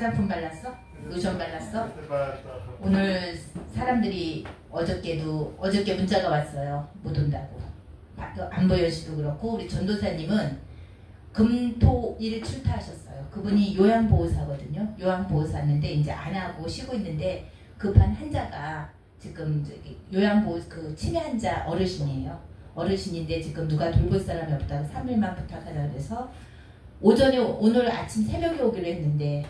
화장품 발랐어? 로션 발랐어? 오늘 사람들이 어저께 문자가 왔어요. 못 온다고. 안보현 씨도 그렇고 우리 전도사님은 금토일 출타하셨어요. 그분이 요양보호사거든요. 요양보호사인데 이제 안 하고 쉬고 있는데 급한 환자가 지금 요양보호 치매 환자 어르신이에요. 어르신인데 지금 누가 돌볼 사람이 없다고 3일만 부탁하라 그래서 오늘 아침 새벽에 오기로 했는데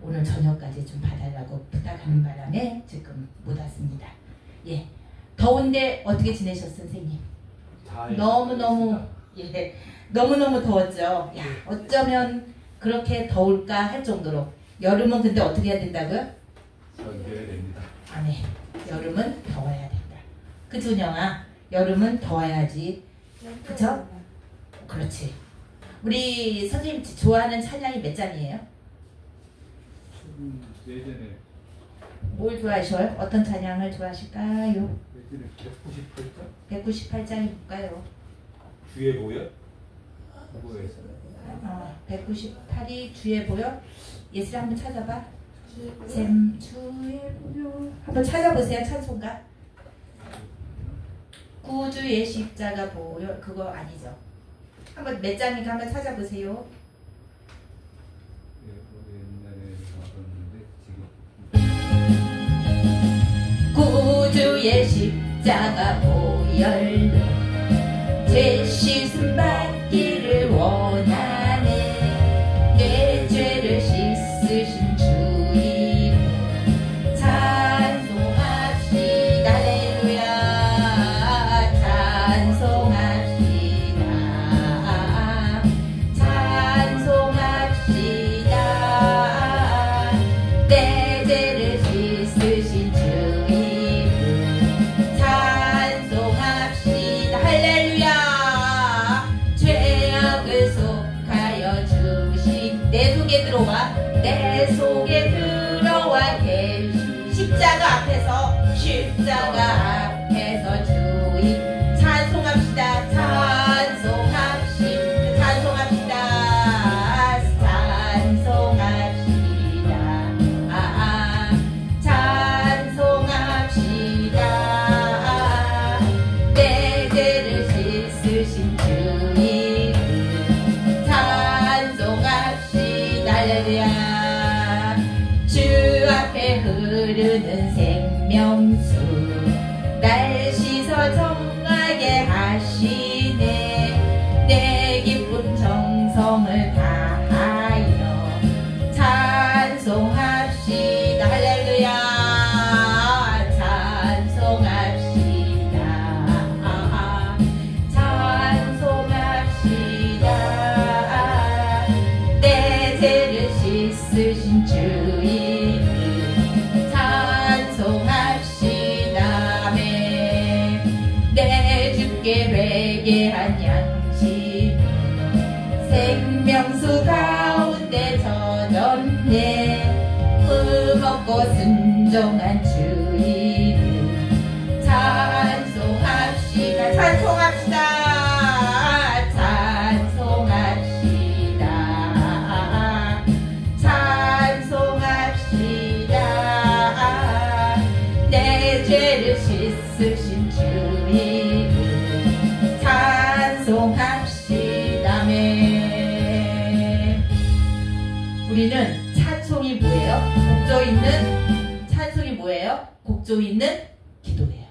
오늘 저녁까지 좀 봐달라고 부탁하는 바람에 지금 못 왔습니다. 예, 더운데 어떻게 지내셨어요, 선생님? 너무너무 더웠죠. 야, 어쩌면 그렇게 더울까 할 정도로. 여름은 근데 어떻게 해야 된다고요? 견뎌야 됩니다. 네, 여름은 더워야 된다. 그치, 은영아? 여름은 더워야지. 그쵸? 그렇지. 우리 선생님 좋아하는 찬양이 몇 장이에요? 예전에 뭘 좋아하셔요? 어떤 찬양을 좋아하실까요? 예전에 198장? 198장이 뭘까요? 주에 보여? 뭐였어? 198이 주에 보여? 예슬이 한번 찾아봐. 주에 보여. 한번 찾아보세요. 찬송가. 구주의 십자가 보여. 그거 아니죠. 한번 몇 장인가 한번 찾아보세요. 구주의 십자가 보혈로 죄 씻음 받기를 원하네. 내 죄를 씻으신 주 이름 찬송합시다. 할렐루야. 찬송합시다. 내 죄를 씻으신 주 이름 찬송합시다. 할렐루야. 죄악을 속하여 주신 내 속에 들어와. 내 속에 들어와 계신 십자가 앞에서 주의 찬송합시다. 찬송합시다. 내 죄를 씻으신 주 이름 찬송합시다. 할렐루야. 주 앞에 흐르는 생명수 날 씻어 정하게 하시네. 내 기쁜 정성을 다하여 찬송합시다. 할렐루야. 찬송합시다. 내 죄를 씻으신 주 이름 찬송합시다. 내 주께 회개한 양심 생명수 가운데 젖었네. 흠없고 순종한 주 이름 찬송합시다. 내 죄를 씻으신 주 이름 찬송합시다. 우리는 찬송이 뭐예요? 곡조 있는 찬송이 뭐예요? 곡조 있는 기도예요.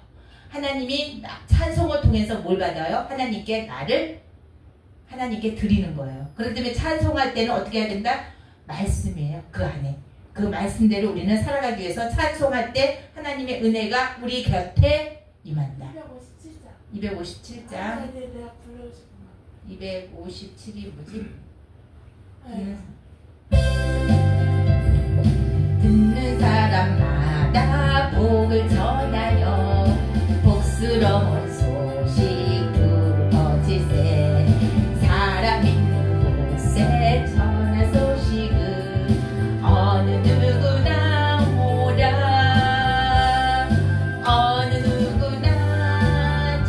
하나님이 찬송을 통해서 뭘 받아요? 하나님께 드리는 거예요. 그렇기 때문에 찬송할 때는 어떻게 해야 된다? 말씀이에요. 그 안에. 그 말씀대로 우리는 살아가기 위해서 찬송할 때 하나님의 은혜가 우리 곁에 임한다. 257장. 아, 네, 내가 부르고 싶은 257이 뭐지? 거. 듣는 사람마다 복을 전하여 복스러운 소식 두루퍼질세. 사람 있는 곳에 전한 소식은 어느 누구나 오라. 어느 누구나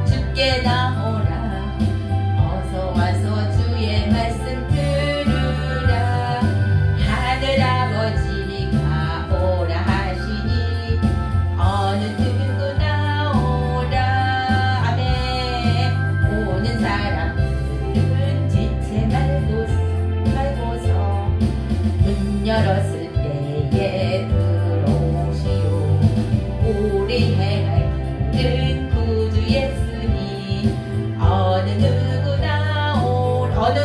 주께 나오라. 어서 와서 주의 말씀 들으라. 예배에 들어오시오. 우리 행할 길은 구주 예수니 어느 누구나 어느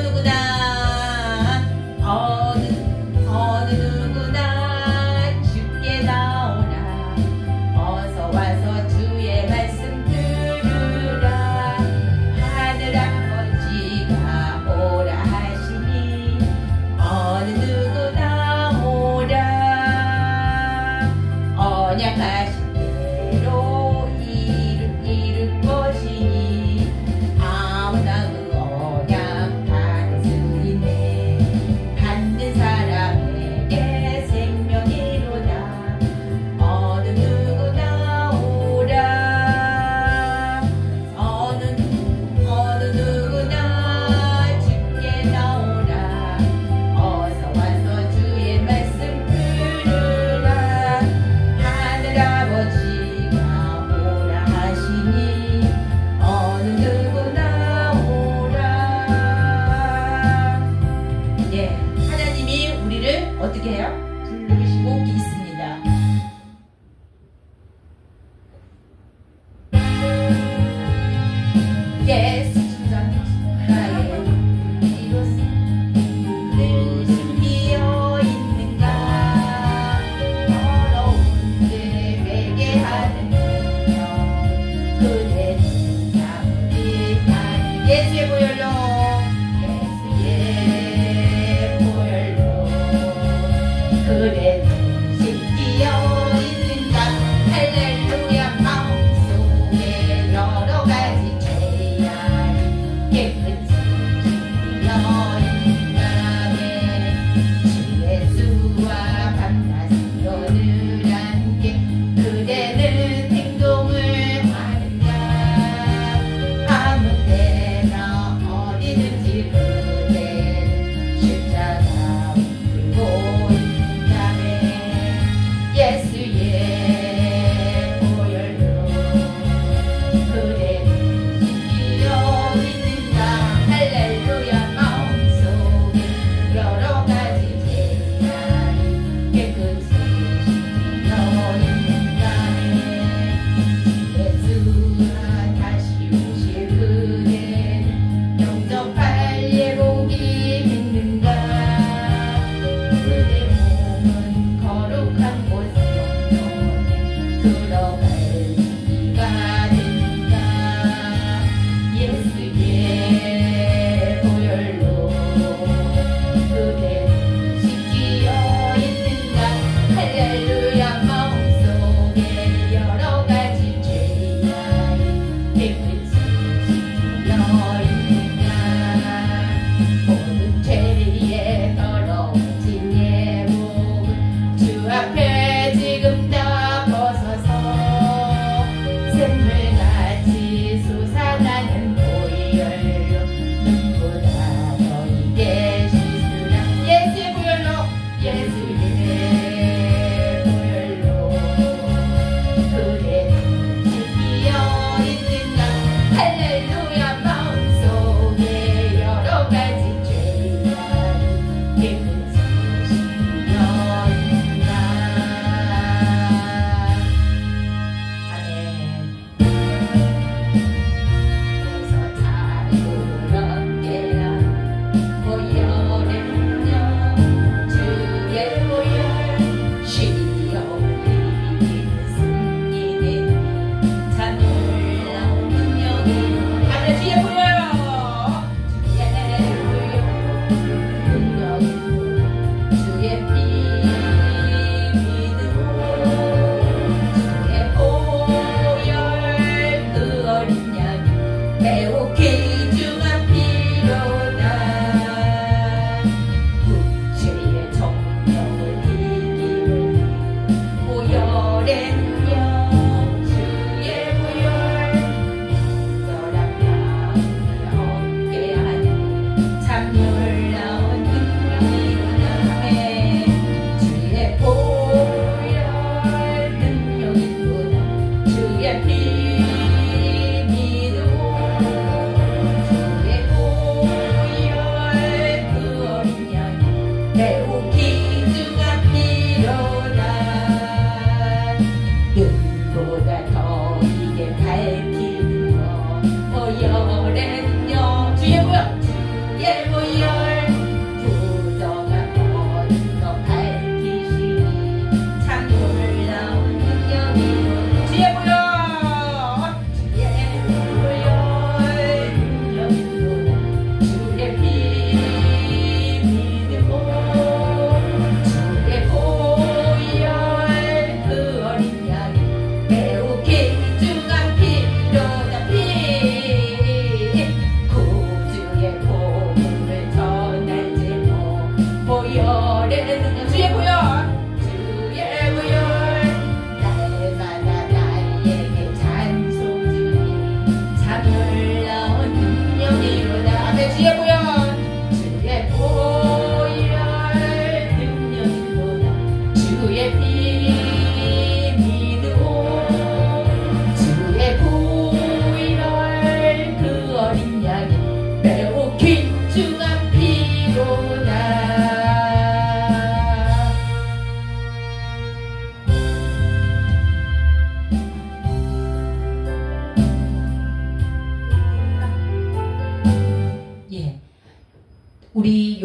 누구나 주께 나오라. 어서 와서 주의 말씀 들으라. 하늘 아버지가 오라 하시니 어느 누구나 오라. 언약하신 대로 이룰 것이니 아무나 그 언약 받을 수 있네. 받는 사람에게 생명이로다. 어느 누구나 오라. 어느 누구나 주께 나오라. 어서 와서 주의 말씀 들으라. 하늘 아버지가 오라 하시니 어느 누구나 오라. 예, 하나님이 우리를 어떻게 해요? 부르시고 있습니다. 예수 나의 이로써 늘 숨기어 있는가. 더러운 들을 베게 하는 너 그대는 사무리 하는 예수의 보혈로 그대는 심기어 있는가. 할렐루야. 마음속에 여러 가지 죄악이 깨끗이 심기어 있는가네. 주 예수와 밤낮으로 늘 함께 그대는 행동을 하는가. 아무 때나 어디든지 그대는 십자가 들고 있는다네.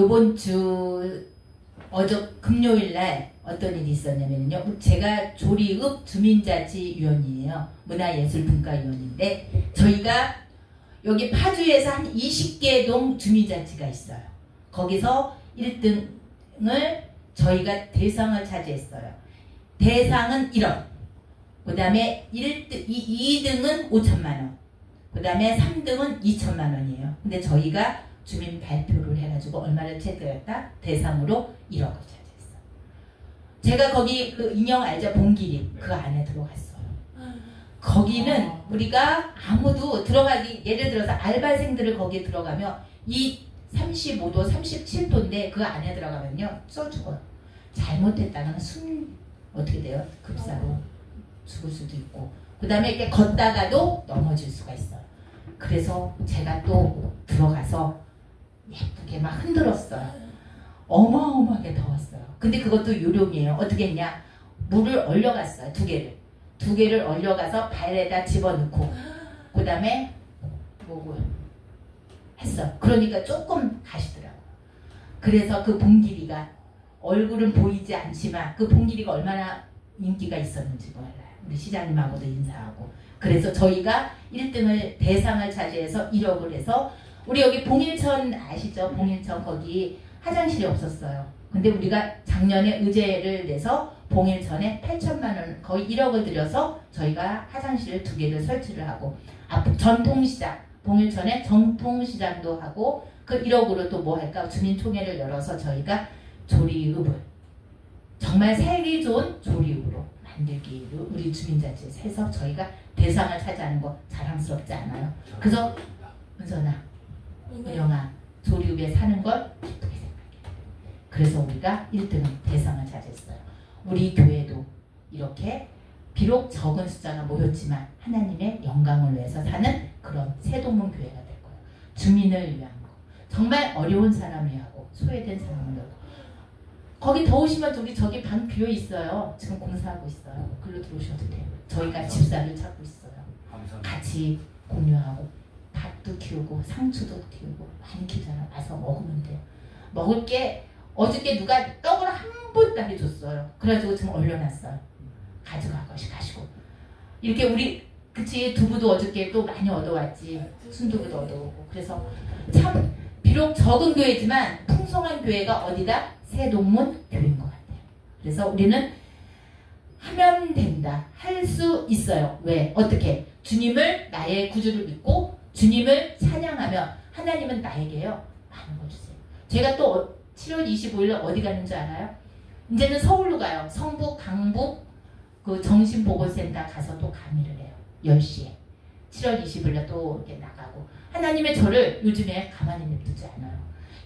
요번 주 금요일 날 어떤 일이 있었냐면요. 제가 조리읍 주민자치위원이에요. 문화예술분과위원인데 저희가 여기 파주에서 한 20개 동 주민자치가 있어요. 거기서 1등을 저희가 대상을 차지했어요. 대상은 1억. 그 다음에 2등은 5천만 원. 그 다음에 3등은 2천만 원이에요. 근데 저희가 주민 발표를 해가지고 얼마를 채택했다? 대상으로 1억을 차지했어요. 제가 거기 그 인형 알죠? 봉기리. 그 안에 들어갔어요. 거기는 우리가 아무도 들어가기, 예를 들어서 알바생들을 거기에 들어가면 이 35도, 37도인데 그 안에 들어가면요. 써 죽어요. 잘못했다가는 어떻게 돼요? 급사로 죽을 수도 있고. 그 다음에 이렇게 걷다가도 넘어질 수가 있어요. 그래서 제가 또 들어가서 예쁘게 막 흔들었어요. 어마어마하게 더웠어요. 근데 그것도 요령이에요. 어떻게 했냐? 물을 얼려갔어요. 두 개를 얼려가서 발에다 집어넣고 그 다음에 뭐고 했어. 그러니까 조금 가시더라고요. 그래서 그 봉기리가 얼굴은 보이지 않지만 그 봉기리가 얼마나 인기가 있었는지 몰라요. 우리 시장님하고도 인사하고. 그래서 저희가 1등을 대상을 차지해서 1억을 해서 우리 여기 봉일천 아시죠? 봉일천 거기 화장실이 없었어요. 근데 우리가 작년에 의제를 내서 봉일천에 8천만 원 거의 1억을 들여서 저희가 화장실 2개를 설치를 하고 전통시장 봉일천에 전통시장도 하고 그 1억으로 또 뭐 할까 주민총회를 열어서 저희가 조리읍을 정말 살기 좋은 조리읍으로 만들기로 우리 주민자치에서 해서 저희가 대상을 차지하는 거 자랑스럽지 않아요? 그래서 은선아, 은영아 조리읍에 사는 걸 기쁘게 생각해. 그래서 우리가 1등은 대상을 차지했어요. 우리 교회도 이렇게 비록 적은 숫자가 모였지만 하나님의 영광을 위해서 사는 그런 새동문 교회가 될 거예요. 주민을 위한 거. 정말 어려운 사람을 위하고 소외된 사람을 위하고. 거기 더우시면 우리 저기 방 비어 있어요. 지금 공사하고 있어요. 글로 들어오셔도 돼요. 저희가 집사를 찾고 있어요. 같이 공유하고 닭도 키우고 상추도 키우고 많이 키우잖아. 와서 먹으면 돼요. 먹을 게 어저께 누가 떡을 한 보따리 줬어요. 그래가지고 지금 얼려놨어요. 가시고 이렇게 우리 그치 두부도 어저께 또 많이 얻어왔지. 순두부도 얻어오고. 그래서 참 비록 적은 교회지만 풍성한 교회가 어디다? 새동문 교회인 것 같아요. 그래서 우리는 하면 된다. 할 수 있어요. 왜? 어떻게? 주님을 나의 구주를 믿고 주님을 찬양하면 하나님은 나에게요 많은 걸 주세요. 제가 또 7월 25일 어디 가는 줄 알아요? 이제는 서울로 가요. 성북, 강북 그 정신보건센터 가서 또 강의를 해요. 10시에. 7월 20일 또 이렇게 나가고. 하나님의 저를 요즘에 가만히 냅두지 않아요.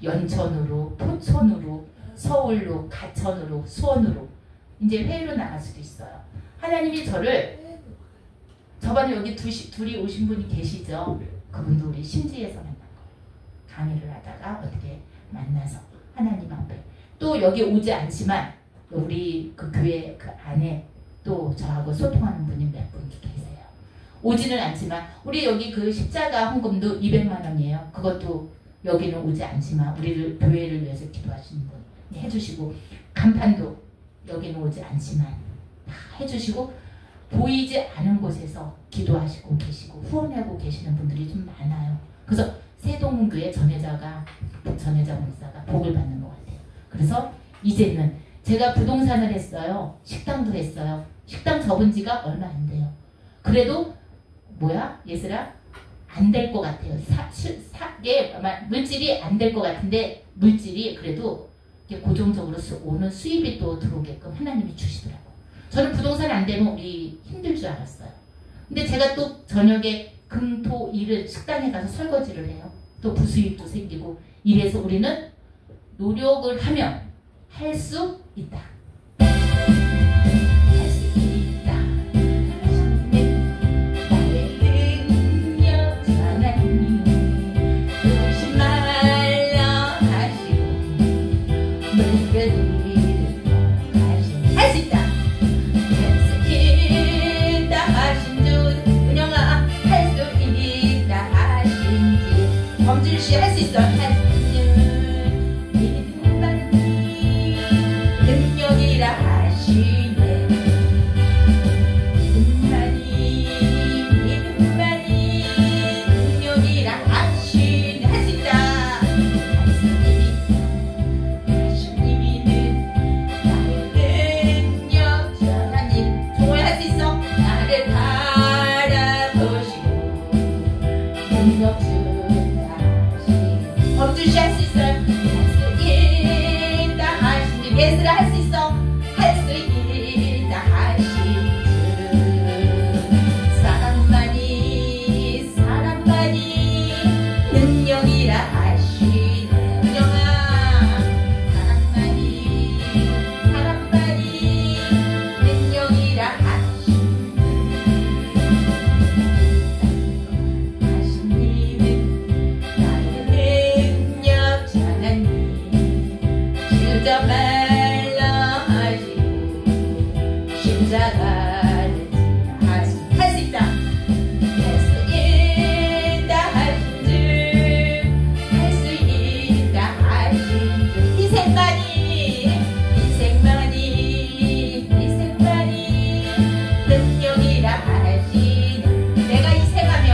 연천으로, 포천으로, 서울로, 가천으로, 수원으로 이제 회의로 나갈 수도 있어요. 하나님이 저를 저번에 여기 둘이 오신 분이 계시죠? 그분도 우리 심지에서 만난 거예요. 강의를 하다가 어떻게 만나서 하나님 앞에 또 여기 오지 않지만 우리 그 교회 그 안에 또 저하고 소통하는 분이 몇 분 계세요. 오지는 않지만 우리 여기 그 십자가 헌금도 200만 원이에요. 그것도 여기는 오지 않지만 우리를 교회를 위해서 기도하시는 분 해주시고 간판도 여기는 오지 않지만 다 해주시고 보이지 않은 곳에서 기도하시고 계시고 후원하고 계시는 분들이 좀 많아요. 그래서 새동문교회 전혜자 목사가 복을 받는 것 같아요. 그래서 이제는 제가 부동산을 했어요. 식당도 했어요. 식당 접은 지가 얼마 안 돼요. 그래도 뭐야? 예슬아? 안 될 것 같아요. 물질이 안 될 것 같은데 물질이 그래도 고정적으로 오는 수입이 또 들어오게끔 하나님이 주시더라고요. 저는 부동산 안 되면 우리 힘들 줄 알았어요. 근데 제가 또 저녁에 금, 토, 일을 식당에 가서 설거지를 해요. 또 부수입도 생기고 이래서 우리는 노력을 하면 할 수 있다. 할 수 있다. 나의 능력 하나님 의심 말라 하시고 물결이 가신 할 수 있다. 할 수 있다 하신 주 은영아 할 수 있다 하신지 범준씨 할 수 있어. 할 수 있는 문자가 할 수 있다. 할 수 있다 하신 줄, 할 수 있다 하신 줄. 인생만이 능력이라 하시는, 내가 이생하며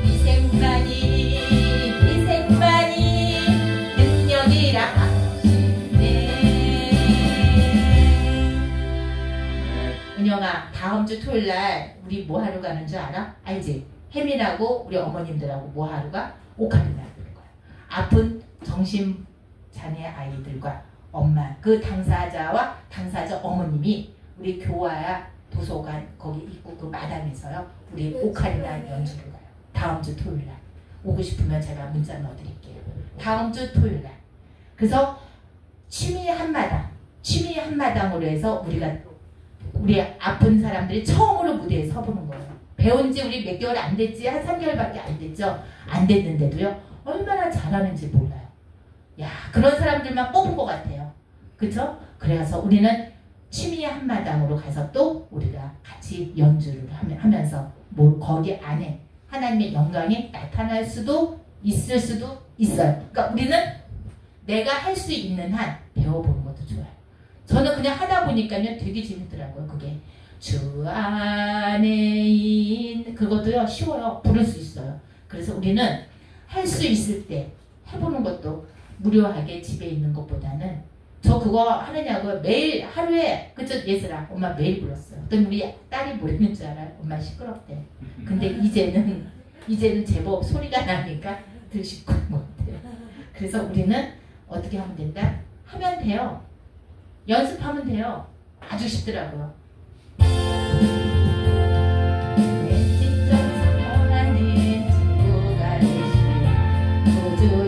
인생만이 능력이라 하시네. 은영아, 다음 주 토요일 날 우리 뭐 하러 가는 줄 알아? 알지? 혜민하고 우리 어머님들하고 뭐 하러 가? 오카리나 하는 거야. 아픈 정신 자네 아이들과 엄마, 그 당사자와 당사자 어머님이 우리 교화야 도서관 거기 입구 그 마당에서요, 우리 오카리나 연주를 가요. 다음 주 토요일 날. 오고 싶으면 제가 문자 넣어드릴게요. 다음 주 토요일 날. 그래서 취미 한마당으로 해서 우리 아픈 사람들이 처음으로 무대에 서보는 거예요. 배운 지 우리 몇 개월 안 됐지, 한 3개월밖에 안 됐죠. 안 됐는데도요, 얼마나 잘하는지 몰라요. 야, 그런 사람들만 뽑은 것 같아요. 그쵸? 그래서 우리는 취미 한마당으로 가서 또 우리가 같이 연주를 하면서 거기 안에 하나님의 영광이 나타날 수도 있을 수도 있어요. 그러니까 우리는 내가 할 수 있는 한 배워보는 것도 좋아요. 저는 그냥 하다 보니까요 되게 재밌더라고요. 그게 주 안에 그것도요 쉬워요. 부를 수 있어요. 그래서 우리는 할 수 있을 때 해보는 것도, 무료하게 집에 있는 것보다는, 저 그거 하느냐고 매일 하루에, 그쵸 예슬아? 엄마 매일 불렀어요. 어떤 우리 딸이 모르는 줄 알아요? 엄마 시끄럽대. 근데 이제는 제법 소리가 나니까 들 시끄러운 것 같아요. 그래서 우리는 어떻게 하면 된다? 하면 돼요. 연습하면 돼요. 아주 쉽더라고요.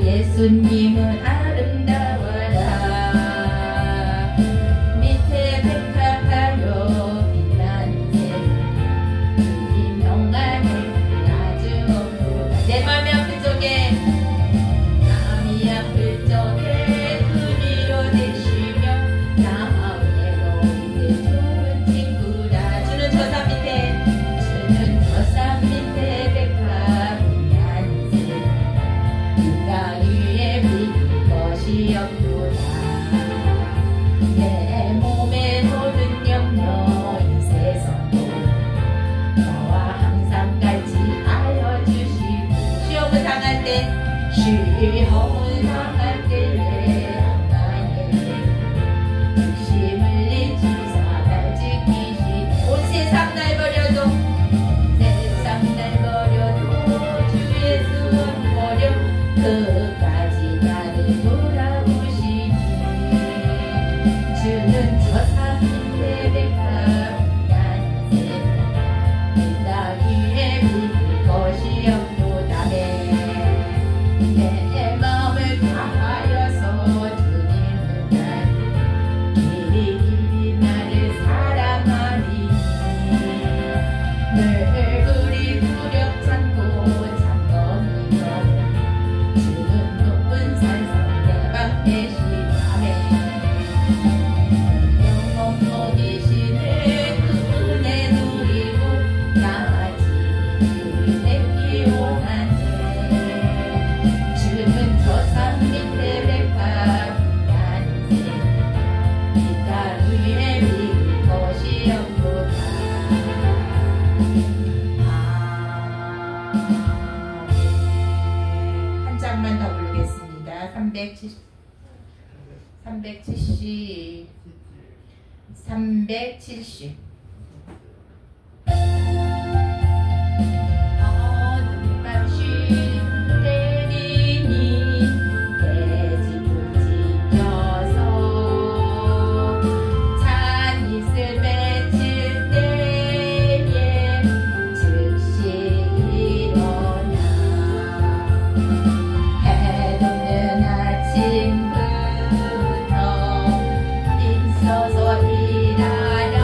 예수님은 아름다워라. 밑에 백합하여 빛나는 새 주님 영광에 아주 높구나. 내 맘이 아픈 쪽에, 마음이 아플 적에 그 위로 되시며 나 외로울 때 좋은 친구라. 주는 저 산 밑에 백합 빛나는 새 네가 위에 비길 것이 없구나. 내 몸에 모든 염려 이 세상도 너와 항상 같이 하여 주시고. 시험을 당할 때, 시험을 당할 때에 한간에 중심을 잃지사 날 지키시네. 온 세상 날 버려도 주 예수 버려 끝까지 나를 돌아오시니. 주는 저 산 밑에 백합 빛나는 새 나 위에 비길 것이 없도다네. 내 마음을 다하여서 주님은 길이 나를 사랑하리니. 늘 그리 무력찬고 잠거니며 주는 높은 산성 내 방 대신하네. 영원 거기시네 그 은혜 누리고 나같이 주를 뵙기 원하네. 주는 저 산 밑에 백합 빛나는 새 네가 위에 비길 것이 없도다. 한 장만 더 부르겠습니다. 370. 어둠밤시 내리니 내 집을 지켜서 잔이슬 맺힐 때에 즉시 일어나 해 돋는 아침부터 힘써서 일하라.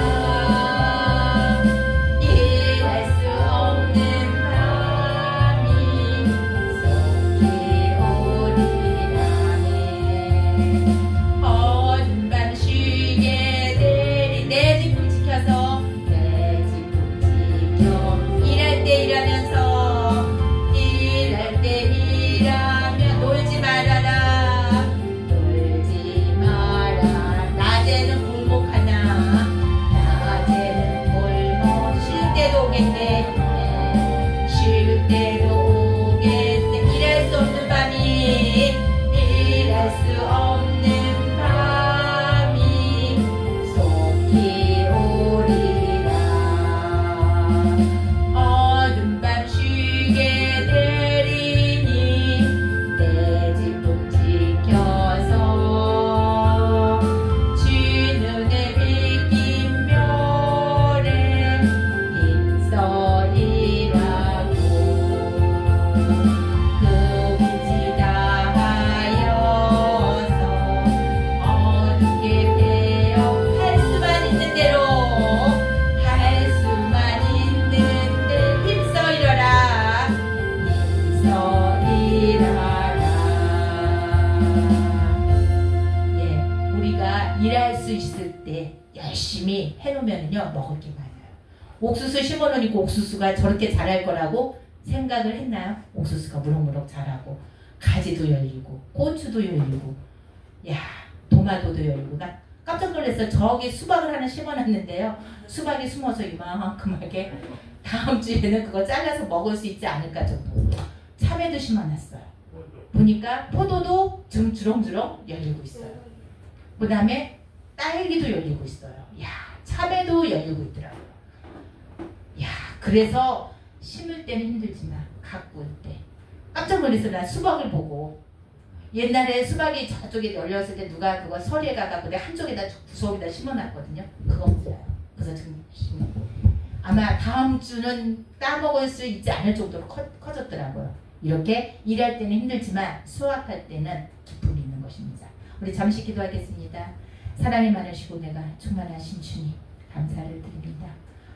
하나님이 해놓으면요 먹을 게 많아요. 옥수수 심어놓으니까 옥수수가 저렇게 자랄 거라고 생각을 했나요? 옥수수가 무럭무럭 자라고 가지도 열리고 고추도 열리고 야 도마도도 열리고 나 깜짝 놀랐어요. 저기 수박을 하나 심어놨는데요. 수박이 숨어서 이만큼하게 다음 주에는 그거 잘라서 먹을 수 있지 않을까 정도. 참외도 심어놨어요. 보니까 포도도 좀 주렁주렁 열리고 있어요. 그 다음에 딸기도 열리고 있어요. 야 참외도 열리고 있더라고요. 야 그래서 심을 때는 힘들지만 갖고 올 때 깜짝 놀랐어요. 난 수박을 보고 옛날에 수박이 저쪽에 열렸을 때 누가 그거 서리에 가가 그래 한쪽에다 구석에다 심어놨거든요. 그거 몰라요. 그래서 지금 아마 다음 주는 따먹을 수 있지 않을 정도로 커졌더라고요. 이렇게 일할 때는 힘들지만 수확할 때는 기쁨이 있는 것입니다. 우리 잠시 기도하겠습니다. 사랑이 많으시고 내가 충만하신 주님 감사를 드립니다.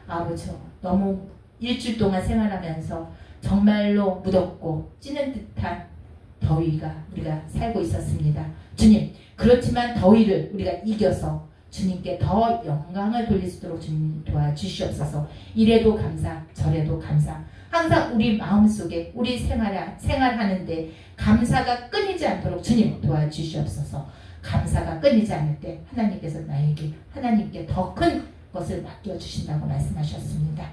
아버지 너무 일주일 동안 생활하면서 정말로 무덥고 찌는 듯한 더위가 우리가 살고 있었습니다. 주님 그렇지만 더위를 우리가 이겨서 주님께 더 영광을 돌릴 수 있도록 주님 도와주시옵소서. 이래도 감사 저래도 감사 항상 우리 마음속에 우리 생활하는데 감사가 끊이지 않도록 주님 도와주시옵소서. 감사가 끊이지 않을 때 하나님께서 나에게 하나님께 더 큰 것을 맡겨주신다고 말씀하셨습니다.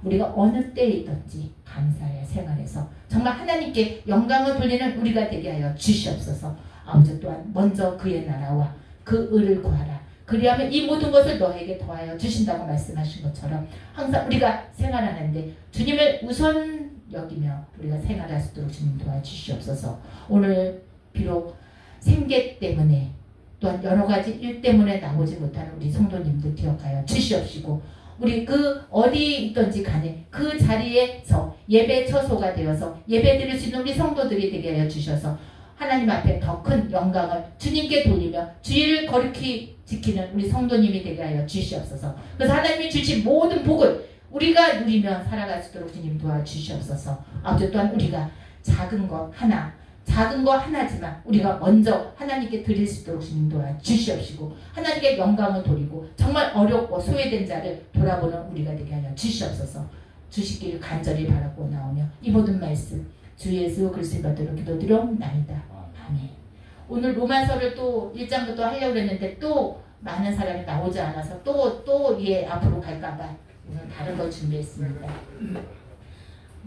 우리가 어느 때에 있든지 감사의 생활에서 정말 하나님께 영광을 돌리는 우리가 되게 하여 주시옵소서. 아버지 또한 먼저 그의 나라와 그 의를 구하라. 그리하면 이 모든 것을 너에게 더하여 주신다고 말씀하신 것처럼 항상 우리가 생활하는데 주님을 우선 여기며 우리가 생활할 수 있도록 주님 도와주시옵소서. 오늘 비록 생계 때문에 또한 여러 가지 일 때문에 나오지 못하는 우리 성도님들 기억하여 주시옵시고 우리 그 어디 있든지 간에 그 자리에서 예배 처소가 되어서 예배 드릴 수 있는 우리 성도들이 되게 하여 주셔서 하나님 앞에 더 큰 영광을 주님께 돌리며 주의를 거룩히 지키는 우리 성도님이 되게 하여 주시옵소서. 그래서 하나님이 주신 모든 복을 우리가 누리며 살아갈 수 있도록 주님 도와주시옵소서. 아버지 또한 우리가 작은 것 하나지만 우리가 먼저 하나님께 드릴 수 있도록 주님 도와주시옵시고 하나님께 영광을 돌리고 정말 어렵고 소외된 자를 돌아보는 우리가 되게 하여 주시옵소서. 주시기를 간절히 바라고 나오며 이 모든 말씀 주 예수 그리스도의 받들어 기도드려옵나이다. 아멘. 오늘 로마서를 또 1장부터 하려고 했는데 또 많은 사람이 나오지 않아서 또 앞으로 갈까봐 오늘 다른 걸 준비했습니다.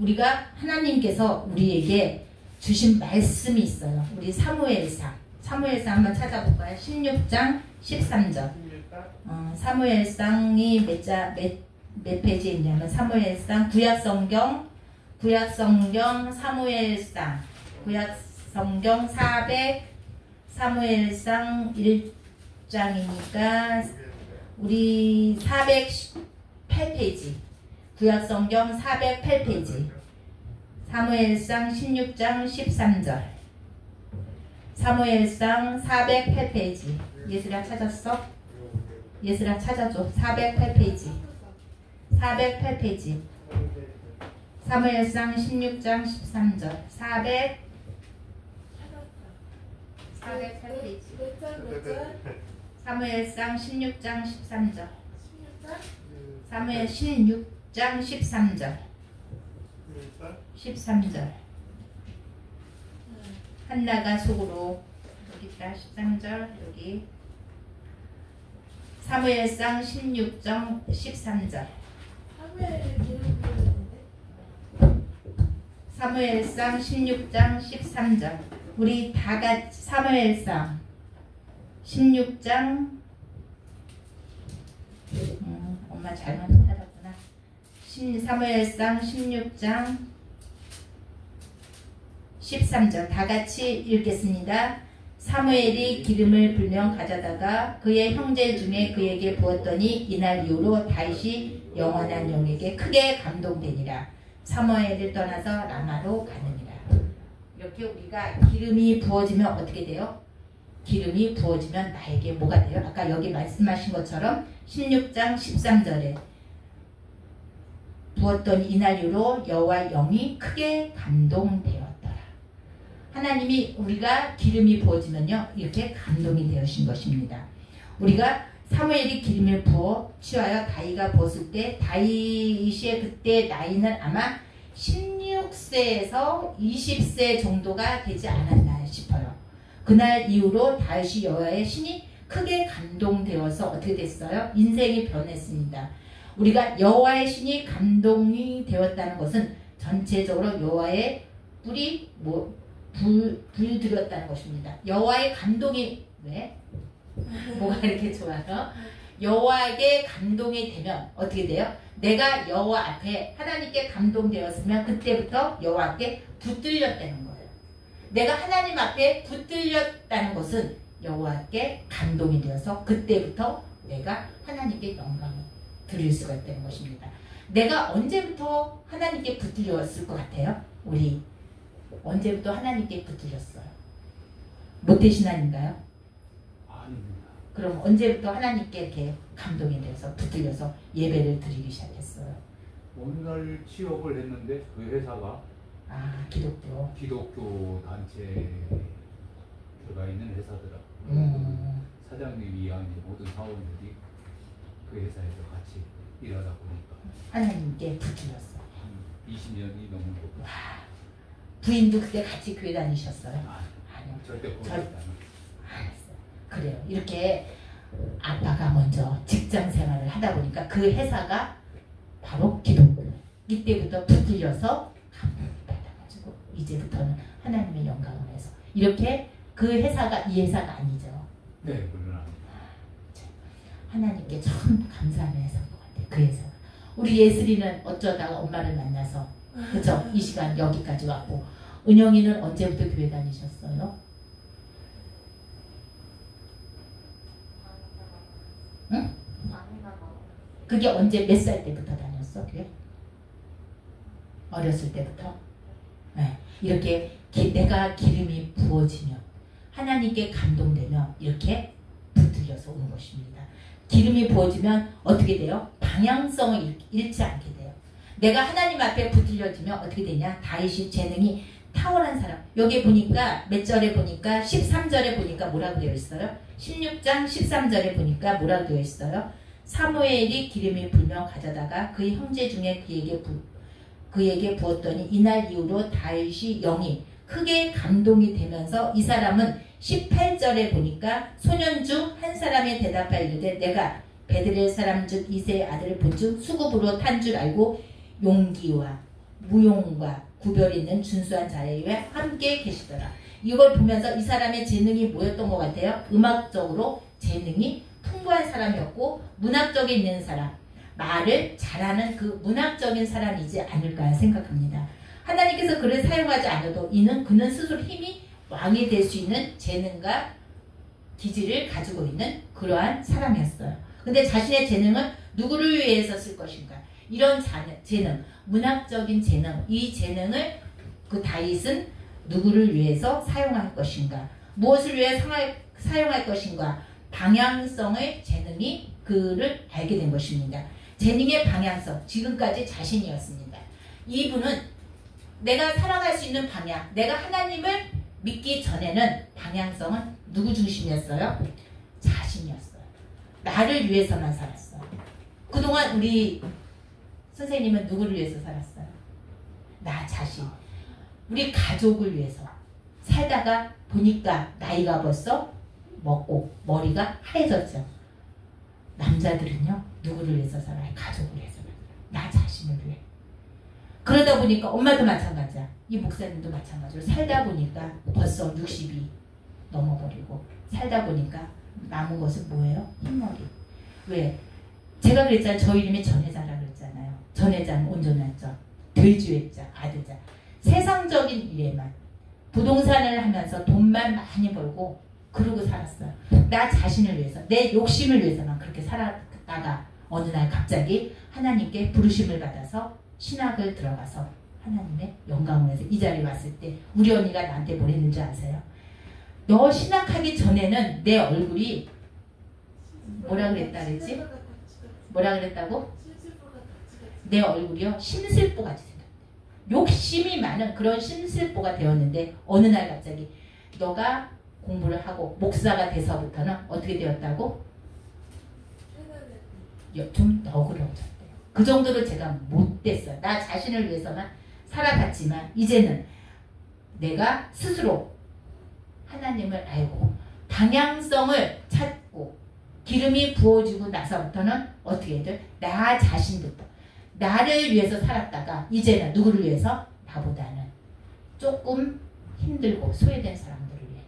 우리가 하나님께서 우리에게 주신 말씀이 있어요. 우리 사무엘상 한번 찾아볼까요? 16장 13절. 사무엘상이 몇 페이지에 있냐면 사무엘상 구약성경 사무엘상 구약성경 400 사무엘상 1장이니까 우리 408페이지 구약성경 408페이지 사무엘상 16장 13절 사무엘상 408페이지 예슬아 찾았어? 예슬아 찾아줘. 408페이지 408페이지 사무엘상 16장 13절 408페이지 사무엘상 16장 13절 사무엘 16장 13절 한나가 속으로 여기 있다. 13절 여기 사무엘상 16장 13절 사무엘상 16장 13절 우리 다같이 사무엘상 16장 엄마 잘못 찾았구나. 사무엘상 16장 13절 다같이 읽겠습니다. 사무엘이 기름을 불명 가져다가 그의 형제 중에 그에게 부었더니 이날 이후로 다윗이 영원한 영에게 크게 감동되니라. 사무엘을 떠나서 라마로 가느니라. 이렇게 우리가 기름이 부어지면 어떻게 돼요? 기름이 부어지면 나에게 뭐가 돼요? 아까 여기 말씀하신 것처럼 16장 13절에 부었더니 이날 이후로 여호와 영이 크게 감동되었더라. 하나님이 우리가 기름이 부어지면요 이렇게 감동이 되으신 것입니다. 우리가 사무엘이 기름을 부어 취하여 다윗가 부었을 때 다윗의 그때 나이는 아마 16세에서 20세 정도가 되지 않았나 싶어요. 그날 이후로 다윗이 여호와의 신이 크게 감동되어서 어떻게 됐어요? 인생이 변했습니다. 우리가 여호와의 신이 감동이 되었다는 것은 전체적으로 여호와의 뿔이 불들였다는 것입니다. 여호와의 감동이 왜? 뭐가 이렇게 좋아요? 여호와에게 감동이 되면 어떻게 돼요? 내가 여호와 앞에 하나님께 감동되었으면 그때부터 여호와께 붙들렸다는 거예요. 내가 하나님 앞에 붙들렸다는 것은 여호와께 감동이 되어서 그때부터 내가 하나님께 영광을 드릴 수가 있다는 것입니다. 내가 언제부터 하나님께 붙들렸을 것 같아요? 우리 언제부터 하나님께 붙들렸어요? 모태신앙인가요? 아닙니다. 그럼 언제부터 하나님께 이렇게 감동이 돼서 붙들려서 예배를 드리기 시작했어요? 오늘 취업을 했는데 그 회사가 기독교 단체에 들어가 있는 회사더라. 사장님 이하 모든 사원들이 그 회사에서 같이 일하다 보니까 하나님께 붙들렸어. 20년이 넘은 거. 부인도 그때 같이 교회 다니셨어요? 아니요. 절대 그러지 않아요. 알았어요. 그래요. 이렇게 아빠가 먼저 직장 생활을 하다 보니까 그 회사가 바로 기독교. 이때부터 붙들려서 감동을 받아가지고 이제부터는 하나님의 영광을 해서 이렇게 그 회사가 이 회사가 아니죠. 네, 물론 아닙니다. 하나님께 참 감사하는 회사인 것 같아요. 그 회사가. 우리 예슬이는 어쩌다가 엄마를 만나서 그죠? 이 시간 여기까지 왔고 은영이는 언제부터 교회 다니셨어요? 응? 그게 언제 몇 살 때부터 다녔어? 교회? 어렸을 때부터? 네. 이렇게 내가 기름이 부어지면 하나님께 감동되면 이렇게 붙들려서 오는 것입니다. 기름이 부어지면 어떻게 돼요? 방향성을 잃지 않게 돼요. 내가 하나님 앞에 붙들려지면 어떻게 되냐? 다윗이 재능이 탁월한 사람. 여기 보니까 몇 절에 보니까 13절에 보니까 뭐라고 되어 있어요? 16장 13절에 보니까 뭐라고 되어 있어요? 사무엘이 기름이 불며 가져다가 그의 형제 중에 그에게 부었더니 이날 이후로 다윗이 영이 크게 감동이 되면서 이 사람은 18절에 보니까 소년 중 한 사람이 대답하여 이르되 내가 베드레 사람 즉 이새의 아들을 본즉 수급으로 탄 줄 알고 용기와 무용과 구별이 있는 준수한 자에 함께 계시더라. 이걸 보면서 이 사람의 재능이 뭐였던 것 같아요? 음악적으로 재능이 풍부한 사람이었고 문학적인 있는 사람, 말을 잘하는 그 문학적인 사람이지 않을까 생각합니다. 하나님께서 그를 사용하지 않아도 그는 스스로 힘이 왕이 될 수 있는 재능과 기질을 가지고 있는 그러한 사람이었어요. 근데 자신의 재능을 누구를 위해서 쓸 것인가? 이런 재능, 문학적인 재능, 이 재능을 그 다윗은 누구를 위해서 사용할 것인가? 무엇을 위해 사용할 것인가? 방향성의 재능이 그를 알게 된 것입니다. 재능의 방향성, 지금까지 자신이었습니다. 이분은 내가 살아갈 수 있는 방향, 내가 하나님을 믿기 전에는 방향성은 누구 중심이었어요? 자신이었어요. 나를 위해서만 살았어요. 그동안 우리 선생님은 누구를 위해서 살았어요? 나 자신. 우리 가족을 위해서 살다가 보니까 나이가 벌써 먹고 머리가 하얘졌죠. 남자들은요, 누구를 위해서 살아요? 가족을 위해서 살아요. 나 자신을 위해. 그러다 보니까 엄마도 마찬가지야. 이 목사님도 마찬가지로 살다 보니까 벌써 60이 넘어버리고 살다 보니까 남은 것은 뭐예요? 흰머리. 왜? 제가 그랬잖아요. 저 이름이 전혜자라 그랬잖아요. 전혜자는 온전한 자, 들주의 자, 아들자. 세상적인 일에만 부동산을 하면서 돈만 많이 벌고 그러고 살았어요. 나 자신을 위해서, 내 욕심을 위해서만 그렇게 살았다가 어느 날 갑자기 하나님께 부르심을 받아서 신학을 들어가서 하나님의 영광을 해서 이 자리에 왔을 때 우리 언니가 나한테 뭘 했는지 아세요? 너 신학하기 전에는 내 얼굴이 뭐라 그랬다 그랬지? 뭐라 그랬다고? 내 얼굴이요? 심슬보같이 생겼대. 욕심이 많은 그런 심슬보가 되었는데 어느 날 갑자기 너가 공부를 하고 목사가 돼서부터는 어떻게 되었다고? 좀 너그러워졌대요. 그 정도로 제가 못됐어요. 나 자신을 위해서만 살아갔지만 이제는 내가 스스로 하나님을 알고 방향성을 찾고 기름이 부어지고 나서부터는 어떻게 돼? 나 자신부터 나를 위해서 살았다가 이제는 누구를 위해서? 나보다는 조금 힘들고 소외된 사람들을 위해.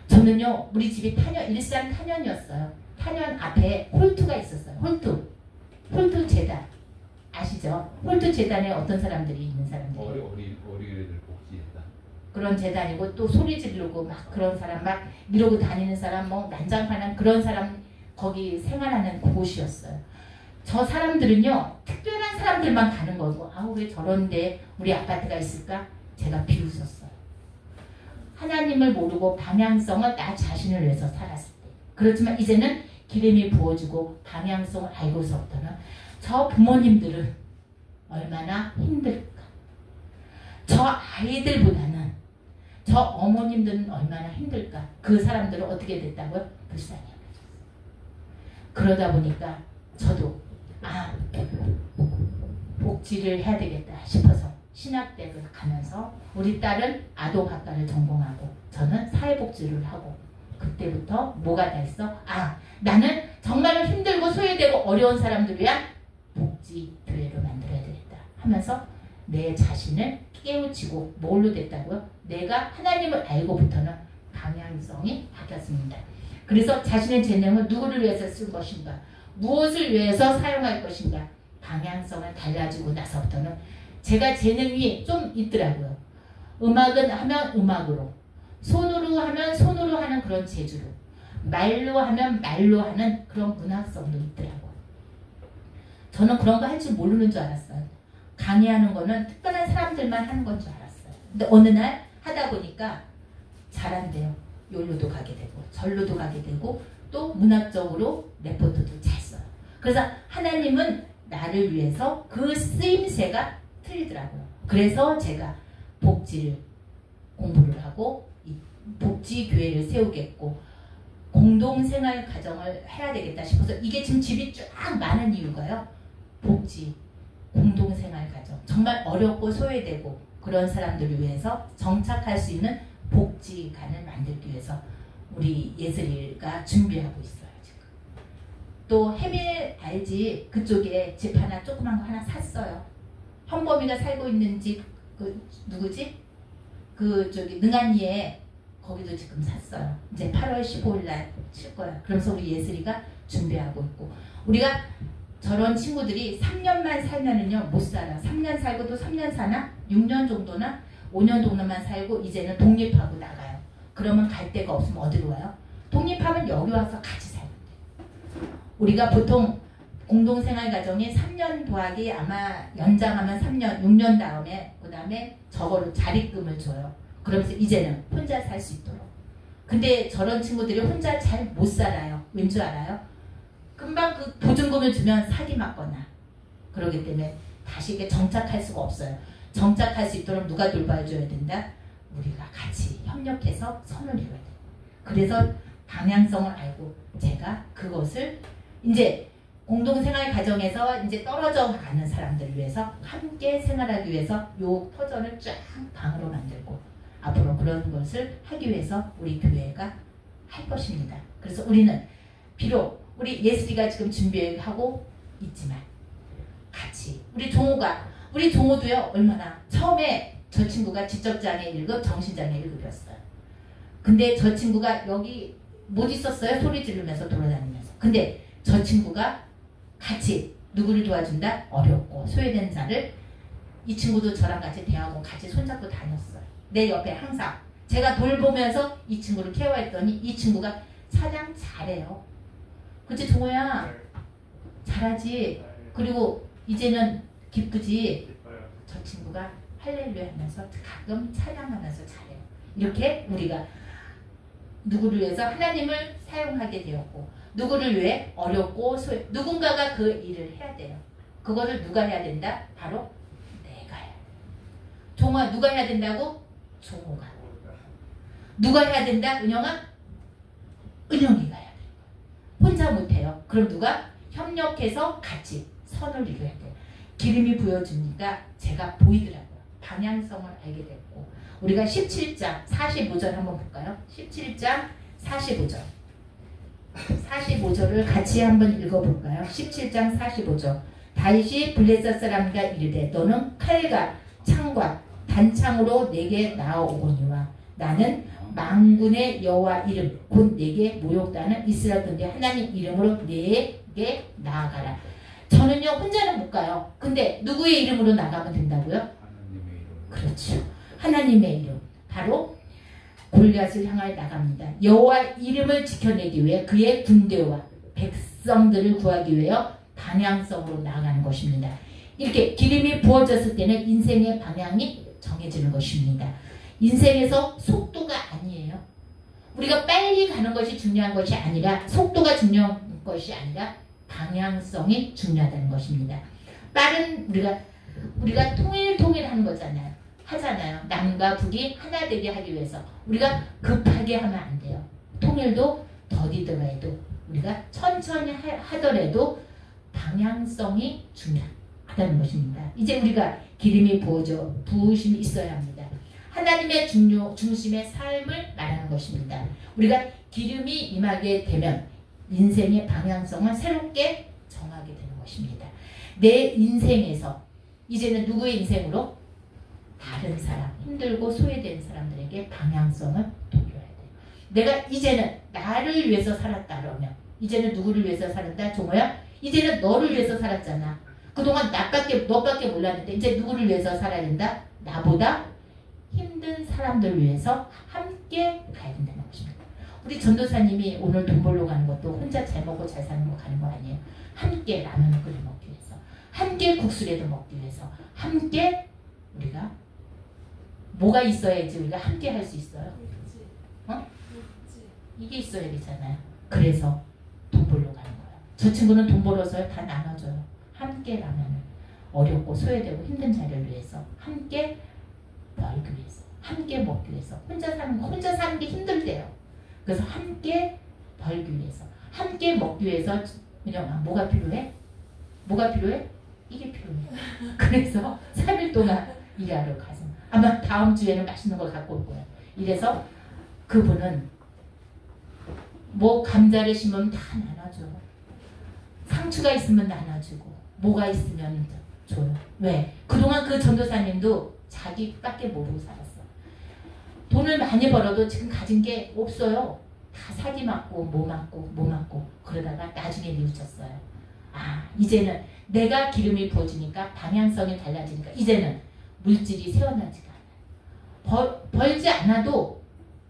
저는요 우리 집이 일산 탄현이었어요. 탄현 앞에 홀투가 있었어요. 홀투 재단 아시죠? 홀투 재단에 어떤 사람들이 있는 사람들이 어린이들 복지재단 그런 재단이고 또 소리 지르고 막 그런 사람 막 이러고 다니는 사람 뭐 난장판한 그런 사람 거기 생활하는 곳이었어요. 저 사람들은요 특별한 사람들만 가는 거고 아우 왜 저런데 우리 아파트가 있을까? 제가 비웃었어요. 하나님을 모르고 방향성을 나 자신을 위해서 살았을 때. 그렇지만 이제는 기름이 부어지고 방향성을 알고서부터는 저 부모님들은 얼마나 힘들까. 저 아이들보다는 저 어머님들은 얼마나 힘들까. 그 사람들은 어떻게 됐다고요? 불쌍히 여겨졌어요. 그러다 보니까 저도 복지를 해야 되겠다 싶어서 신학대를 가면서 우리 딸은 아동학과를 전공하고 저는 사회복지를 하고 그때부터 뭐가 됐어? 나는 정말로 힘들고 소외되고 어려운 사람들을 위한 복지교회를 만들어야 되겠다 하면서 내 자신을 깨우치고 뭘로 됐다고요? 내가 하나님을 알고부터는 방향성이 바뀌었습니다. 그래서 자신의 재능을 누구를 위해서 쓸 것인가? 무엇을 위해서 사용할 것인가? 방향성을 달라지고 나서부터는 제가 재능이 좀 있더라고요. 음악은 하면 음악으로, 손으로 하면 손으로 하는 그런 재주로, 말로 하면 말로 하는 그런 문학성도 있더라고요. 저는 그런 거 할 줄 모르는 줄 알았어요. 강의하는 거는 특별한 사람들만 하는 건 줄 알았어요. 근데 어느 날 하다 보니까 잘한대요. 여기로도 가게 되고 절로도 가게 되고 또 문학적으로 레포트도 잘 써요. 그래서 하나님은 나를 위해서 그 쓰임새가 틀리더라고요. 그래서 제가 복지를 공부를 하고 이 복지교회를 세우겠고 공동생활 가정을 해야 되겠다 싶어서 이게 지금 집이 쫙 많은 이유가요. 복지, 공동생활 가정 정말 어렵고 소외되고 그런 사람들을 위해서 정착할 수 있는 복지관을 만들기 위해서 우리 예슬이가 준비하고 있어요. 지금. 또 해밀 알지? 그쪽에 집 하나 조그만 거 하나 샀어요. 현범이가 살고 있는 집 그 누구지? 그 저기 능안리에 거기도 지금 샀어요. 이제 8월 15일 날 칠 거야. 그러면서 우리 예슬이가 준비하고 있고 우리가 저런 친구들이 3년만 살면은요 못 살아. 3년 살고 또 3년 사나? 6년 정도나? 5년 정도만 살고 이제는 독립하고 나가요. 그러면 갈 데가 없으면 어디로 가요? 독립하면 여기 와서 같이 살면 돼요. 우리가 보통 공동생활 가정이 3년 더하기 아마 연장하면 3년, 6년 그 다음에 저거를 자립금을 줘요. 그러면서 이제는 혼자 살 수 있도록. 근데 저런 친구들이 혼자 잘 못 살아요. 왠 줄 알아요? 금방 그 보증금을 주면 사기 맞거나 그러기 때문에 다시 이렇게 정착할 수가 없어요. 정착할 수 있도록 누가 돌봐줘야 된다? 우리가 같이 협력해서 선을 이뤄야 돼요. 그래서 방향성을 알고 제가 그것을 이제 공동생활 가정에서 이제 떨어져 가는 사람들을 위해서 함께 생활하기 위해서 요 터전을 쫙 방으로 만들고 앞으로 그런 것을 하기 위해서 우리 교회가 할 것입니다. 그래서 우리는 비록 우리 예슬이가 지금 준비하고 있지만 같이 우리 종호도요 얼마나 처음에 저 친구가 지적장애 1급 정신장애 1급이었어요. 근데 저 친구가 여기 못 있었어요. 소리 지르면서 돌아다니면서. 근데 저 친구가 같이 누구를 도와준다? 어렵고 소외된 자를 이 친구도 저랑 같이 대학원 같이 손잡고 다녔어요. 내 옆에 항상 제가 돌보면서 이 친구를 케어했더니 이 친구가 사장 잘해요. 그치 종호야? 잘하지? 그리고 이제는 기쁘지? 저 친구가 할렐루야 하면서 가끔 찬양하면서 잘해요. 이렇게 우리가 누구를 위해서 하나님을 사용하게 되었고 누구를 위해 어렵고 누군가가 그 일을 해야 돼요. 그거를 누가 해야 된다? 바로 내가 해야 돼. 종호야 누가 해야 된다고? 종호가. 누가 해야 된다? 은영아? 은영이가 해야 돼. 혼자 못해요. 그럼 누가? 협력해서 같이 선을 이루어야 돼요. 기름이 부여주니까 제가 보이더라고요. 방향성을 알게 됐고 우리가 17장 45절 한번 볼까요? 17장 45절 45절을 같이 한번 읽어볼까요? 17장 45절 다윗이 블레셋 사람과 이르되 너는 칼과 창과 단창으로 내게 나아오거니와 나는 만군의 여호와 이름 곧 내게 모욕당하는 이스라엘 군대 하나님 이름으로 내게 나아가라. 저는요 혼자는 못 가요. 근데 누구의 이름으로 나가면 된다고요? 하나님의 이름. 그렇죠. 하나님의 이름. 바로 골리앗을 향하여 나갑니다. 여호와 이름을 지켜내기 위해 그의 군대와 백성들을 구하기 위해 방향성으로 나아가는 것입니다. 이렇게 기름이 부어졌을 때는 인생의 방향이 정해지는 것입니다. 인생에서 속도가 아니에요. 우리가 빨리 가는 것이 중요한 것이 아니라 속도가 중요한 것이 아니라 방향성이 중요하다는 것입니다. 빠른 우리가 통일하는 거잖아요. 하잖아요. 남과 북이 하나 되게 하기 위해서 우리가 급하게 하면 안 돼요. 통일도 더디더라도 우리가 천천히 하더라도 방향성이 중요하다는 것입니다. 이제 우리가 기름이 부으심이 있어야 합니다. 하나님의 중심의 삶을 말하는 것입니다. 우리가 기름이 임하게 되면 인생의 방향성을 새롭게 정하게 되는 것입니다. 내 인생에서 이제는 누구의 인생으로? 다른 사람, 힘들고 소외된 사람들에게 방향성을 돌려야 돼요. 내가 이제는 나를 위해서 살았다 그러면 이제는 누구를 위해서 살았다? 종호야? 이제는 너를 위해서 살았잖아. 그동안 너밖에 몰랐는데 이제 누구를 위해서 살아야 된다? 나보다 힘든 사람들 위해서 함께 가야 된다는 것입니다. 우리 전도사님이 오늘 돈 벌러 가는 것도 혼자 잘 먹고 잘 사는 거 가는 거 아니에요. 함께 라면을 끓여 먹기 위해서, 함께 국수라도 먹기 위해서, 함께 우리가 뭐가 있어야지 우리가 함께 할 수 있어요. 어? 이게 있어야 되잖아요. 그래서 돈 벌러 가는 거예요. 저 친구는 돈 벌어서 다 나눠줘요. 함께 라면을 어렵고 소외되고 힘든 자를 위해서 함께 벌기 위해서, 함께 먹기 위해서. 혼자 사는 게 힘들대요. 그래서 함께 벌기 위해서, 함께 먹기 위해서. 그냥 뭐가 필요해? 뭐가 필요해? 이게 필요해. 그래서 3일 동안 일하러 가서 아마 다음 주에는 맛있는 걸 갖고 올 거야. 이래서 그분은 뭐 감자를 심으면 다 나눠줘. 상추가 있으면 나눠주고 뭐가 있으면 줘요. 왜? 그동안 그 전도사님도 자기밖에 모르고 살았어. 돈을 많이 벌어도 지금 가진 게 없어요. 다 사기 맞고 뭐 맞고 그러다가 나중에 뉘우쳤어요. 이제는 내가 기름이 부어지니까 방향성이 달라지니까 이제는 물질이 새어나지가 않아요. 벌지 않아도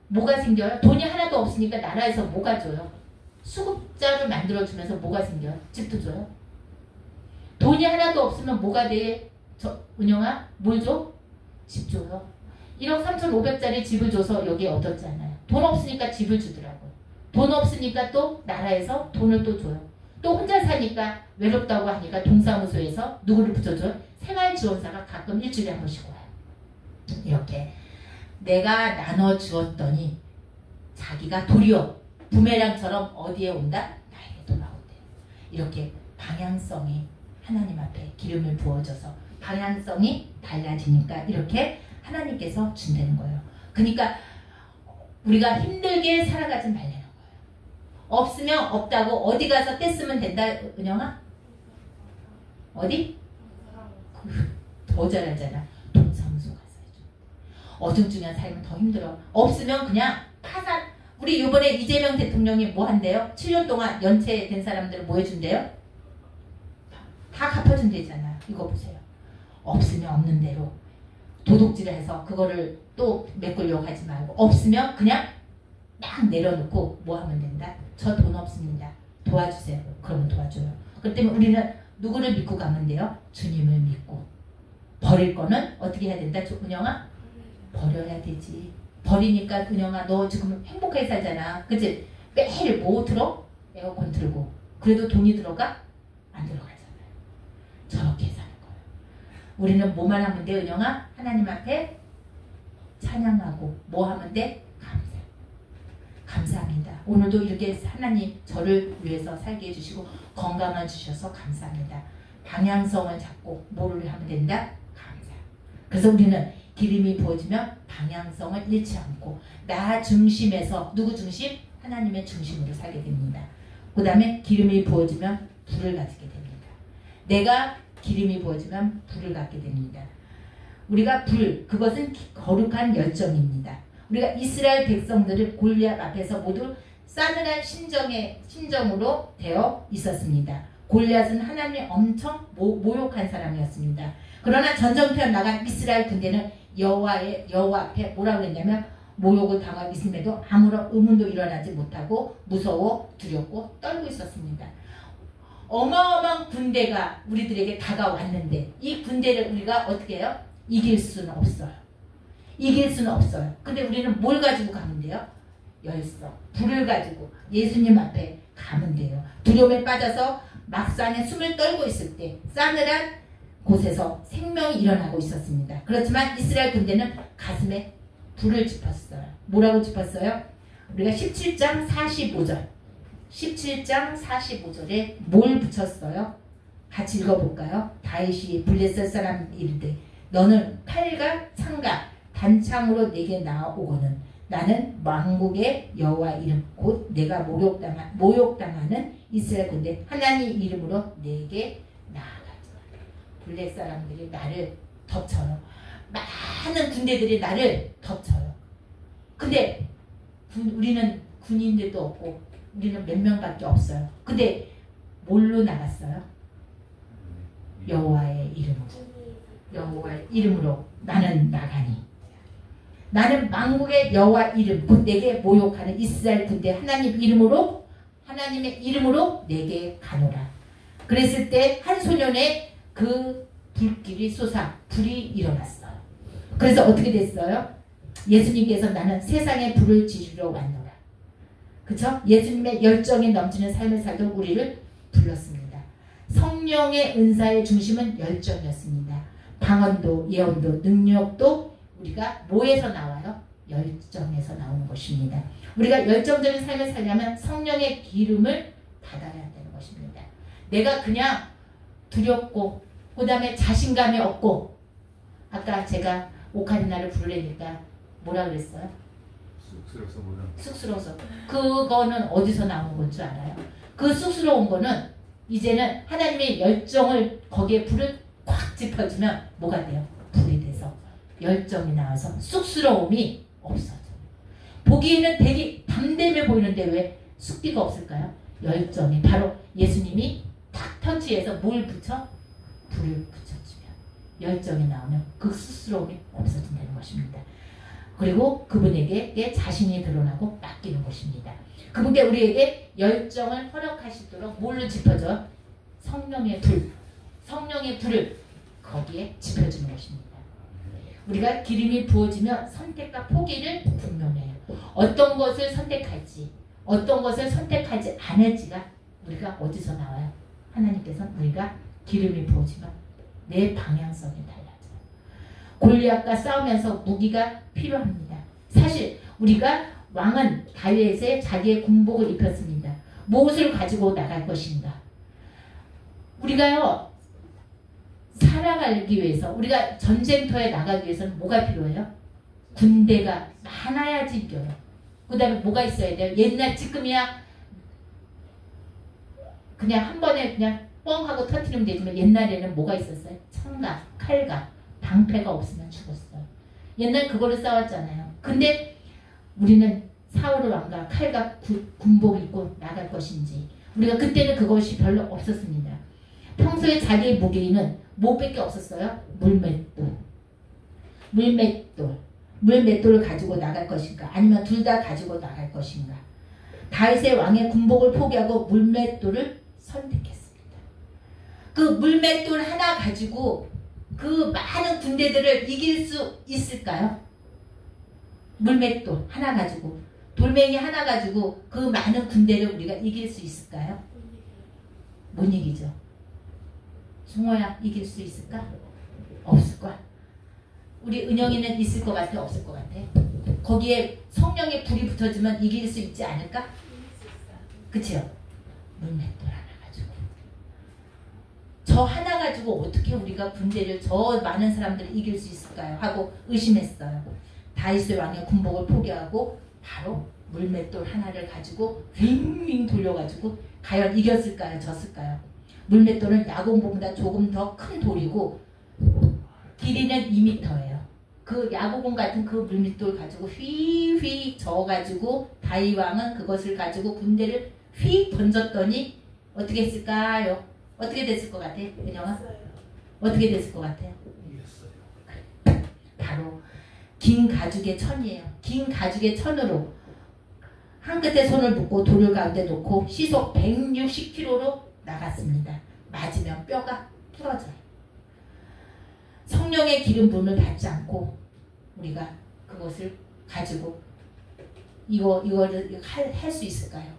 뭐가 생겨요? 돈이 하나도 없으니까 나라에서 뭐가 줘요? 수급자를 만들어주면서 뭐가 생겨요? 집도 줘요. 돈이 하나도 없으면 뭐가 돼? 은영아? 뭘 줘? 집 줘요. 1억 3,500짜리 집을 줘서 여기 얻었잖아요. 돈 없으니까 집을 주더라고요. 돈 없으니까 또 나라에서 돈을 또 줘요. 또 혼자 사니까 외롭다고 하니까 동사무소에서 누구를 붙여줘요? 생활지원사가 가끔 일주일에 한 번씩 와요. 이렇게 내가 나눠주었더니 자기가 도리어 부메랑처럼 어디에 온다? 나에게 돌아온대요. 이렇게 방향성이 하나님 앞에 기름을 부어줘서 방향성이 달라지니까 이렇게 하나님께서 준다는 거예요. 그러니까 우리가 힘들게 살아가지 말라는 거예요. 없으면 없다고 어디 가서 떼쓰면 된다. 은영아? 어디? 더 잘하잖아. 동사무소 가서 해줘. 어중중한 삶은 더 힘들어. 없으면 그냥 파산. 우리 이번에 이재명 대통령이 뭐 한대요? 7년 동안 연체된 사람들을 뭐 해준대요? 다 갚아준대잖아. 이거 보세요. 없으면 없는 대로 도둑질을 해서 그거를 또 메꾸려고 하지 말고 없으면 그냥 딱 내려놓고 뭐 하면 된다? 저 돈 없습니다. 도와주세요. 그러면 도와줘요. 그렇기 때문에 우리는 누구를 믿고 가면 돼요? 주님을 믿고. 버릴 거는 어떻게 해야 된다? 은영아? 버려야 되지. 버리니까 은영아 너 지금 행복하게 살잖아. 그치? 매일 뭐 틀어? 에어컨 틀고. 그래도 돈이 들어가? 안 들어가잖아요. 저렇게 사는 거예요. 우리는 뭐만 하면 돼? 은영아? 하나님 앞에 찬양하고 뭐 하면 돼? 감사합니다. 오늘도 이렇게 하나님 저를 위해서 살게 해주시고 건강을 주셔서 감사합니다. 방향성을 잡고 뭐를 하면 된다? 감사. 그래서 우리는 기름이 부어지면 방향성을 잃지 않고 나 중심에서 누구 중심? 하나님의 중심으로 살게 됩니다. 그 다음에 기름이 부어지면 불을 가지게 됩니다. 내가 기름이 부어지면 불을 갖게 됩니다. 우리가 불, 그것은 거룩한 열정입니다. 우리가 이스라엘 백성들을 골리앗 앞에서 모두 싸늘한 심정으로 되어 있었습니다. 골리앗은 하나님이 엄청 모욕한 사람이었습니다. 그러나 전쟁터에 나간 이스라엘 군대는 여호와 앞에 뭐라고 했냐면 모욕을 당하고 있음에도 아무런 의문도 일어나지 못하고 무서워 두렵고 떨고 있었습니다. 어마어마한 군대가 우리들에게 다가왔는데 이 군대를 우리가 어떻게 해요? 이길 수는 없어요. 이길 수는 없어요. 근데 우리는 뭘 가지고 가면 돼요? 열성, 불을 가지고 예수님 앞에 가면 돼요. 두려움에 빠져서 막상에 숨을 떨고 있을 때 싸늘한 곳에서 생명이 일어나고 있었습니다. 그렇지만 이스라엘 군대는 가슴에 불을 짚었어요. 뭐라고 짚었어요? 우리가 17장 45절 17장 45절에 뭘 붙였어요? 같이 읽어볼까요? 다윗이 블레셋 사람 이르되 너는 칼과 창과 단창으로 내게 나오거든 나는 만국의 여호와 이름 곧 내가 모욕당하는 이스라엘 군대 하나님 이름으로 내게 나아가지. 블레셋 사람들이 나를 덮쳐요. 많은 군대들이 나를 덮쳐요. 근데 우리는 군인들도 없고 우리는 몇 명밖에 없어요. 근데 뭘로 나갔어요? 여호와의 이름으로. 여호와의 이름으로 나는 나가니. 나는 만국의 여호와 이름 곧 내게 모욕하는 이스라엘 군대 하나님의 이름으로 내게 가노라. 그랬을 때 한 소년의 그 불길이 솟아 불이 일어났어요. 그래서 어떻게 됐어요? 예수님께서 나는 세상에 불을 지르러 왔노라. 그쵸? 예수님의 열정이 넘치는 삶을 살던 우리를 불렀습니다. 성령의 은사의 중심은 열정이었습니다. 방언도 예언도 능력도 우리가 뭐에서 나와요? 열정에서 나오는 것입니다. 우리가 열정적인 삶을 살려면 성령의 기름을 받아야 되는 것입니다. 내가 그냥 두렵고 그 다음에 자신감이 없고 아까 제가 오카리나를 부르려니까 뭐라 그랬어요? 쑥스러워서. 그거는 어디서 나온 건 줄 알아요? 그 쑥스러운 거는 이제는 하나님의 열정을 거기에 불을 꽉 짚어주면 뭐가 돼요? 불이 돼서 열정이 나와서 쑥스러움이 없어져요. 보기에는 되게 담대해 보이는데 왜 숫기가 없을까요? 열정이 바로 예수님이 탁 터치해서 뭘 붙여? 불을 붙여주면 열정이 나오면 그 쑥스러움이 없어진다는 것입니다. 그리고 그분에게 자신이 드러나고 맡기는 것입니다. 그분께 우리에게 열정을 허락하시도록 뭘로 짚어줘? 성령의 불. 성령의 불을 거기에 짚어주는 것입니다. 우리가 기름이 부어지면 선택과 포기를 분명해요. 어떤 것을 선택할지 어떤 것을 선택하지 않을지가 우리가 어디서 나와요? 하나님께서 우리가 기름이 부어지면 내 방향성이 달라져요. 골리앗과 싸우면서 무기가 필요합니다. 사실 우리가 왕은 다윗에 자기의 군복을 입혔습니다. 무엇을 가지고 나갈 것인가? 우리가요 살아가기 위해서 우리가 전쟁터에 나가기 위해서는 뭐가 필요해요? 군대가 많아야지 이겨요. 그 다음에 뭐가 있어야 돼요? 옛날 지금이야 그냥 한 번에 그냥 뻥 하고 터트리면 되지만 옛날에는 뭐가 있었어요? 창과 칼과 방패가 없으면 죽었어요. 옛날 그거를 싸웠잖아요. 근데 우리는 사울의 왕과 칼과 군복 입고 나갈 것인지 우리가 그때는 그것이 별로 없었습니다. 평소에 자기의 무기는 뭐밖에 없었어요? 물맷돌을 가지고 나갈 것인가 아니면 둘 다 가지고 나갈 것인가. 다윗의 왕의 군복을 포기하고 물맷돌을 선택했습니다. 그 물맷돌 하나 가지고 그 많은 군대들을 이길 수 있을까요? 물맷돌 하나 가지고 돌멩이 하나 가지고 그 많은 군대를 우리가 이길 수 있을까요? 못 이기죠. 승호야 이길 수 있을까? 없을 거야. 우리 은영이는 있을 것 같아? 없을 것 같아? 거기에 성령의 불이 붙어지면 이길 수 있지 않을까? 그치요? 물맷돌 하나 가지고 저 하나 가지고 어떻게 우리가 군대를 저 많은 사람들을 이길 수 있을까요? 하고 의심했어요. 다윗 왕의 군복을 포기하고 바로 물맷돌 하나를 가지고 윙윙 돌려가지고 과연 이겼을까요? 졌을까요? 물맷돌은 야곱보다 조금 더 큰 돌이고 길이는 2m예요. 그 야구공 같은 그 물맷돌 가지고 휘휘 저어가지고 다윗 왕은 그것을 가지고 군대를 휘 던졌더니 어떻게 했을까요? 어떻게 됐을 것 같아요? 은영아? 어떻게 됐을 것 같아요? 바로 긴 가죽의 천이에요. 긴 가죽의 천으로 한 끝에 손을 묶고 돌을 가운데 놓고 시속 160km로 나갔습니다. 맞으면 뼈가 부러져요. 성령의 기름 부음을 받지 않고 우리가 그것을 가지고 이거를 할 수 있을까요?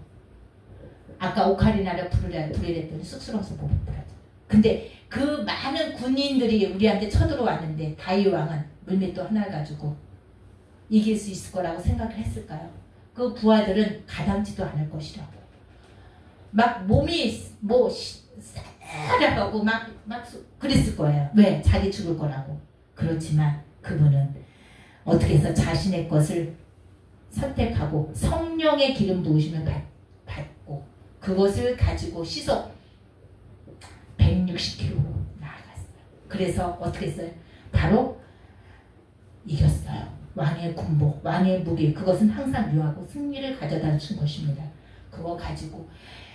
아까 오카리나를 부르랬더니 쑥스러워서 못 부르죠. 근데 그 많은 군인들이 우리한테 쳐들어왔는데 다윗 왕은 물맷돌 하나를 가지고 이길 수 있을 거라고 생각을 했을까요? 그 부하들은 가담지도 않을 것이라고. 막 몸이 싸라하고 막 그랬을 거예요. 왜? 자기 죽을 거라고. 그렇지만 그분은 어떻게 해서 자신의 것을 선택하고 성령의 기름 부으심을 받고 그것을 가지고 시속 160km로 나아갔어요. 그래서 어떻게 했어요? 바로 이겼어요. 왕의 군복, 왕의 무기, 그것은 항상 묘하고 승리를 가져다 준 것입니다. 그거 가지고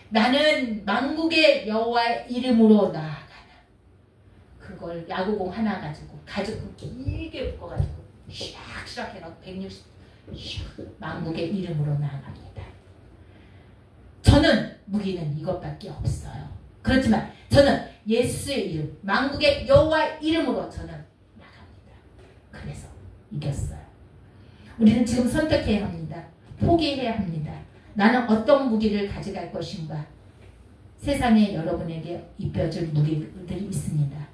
나는 만국의 여호와의 이름으로 나아가나. 그걸 야구공 하나 가지고 길게 묶어가지고 샥샥 해서 160 만국의 이름으로 나아갑니다. 저는 무기는 이것밖에 없어요. 그렇지만 저는 예수의 이름, 만국의 여호와의 이름으로 저는 나갑니다. 그래서 이겼어요. 우리는 지금 선택해야 합니다. 포기해야 합니다. 나는 어떤 무기를 가져갈 것인가. 세상에 여러분에게 입혀줄 무기들이 있습니다.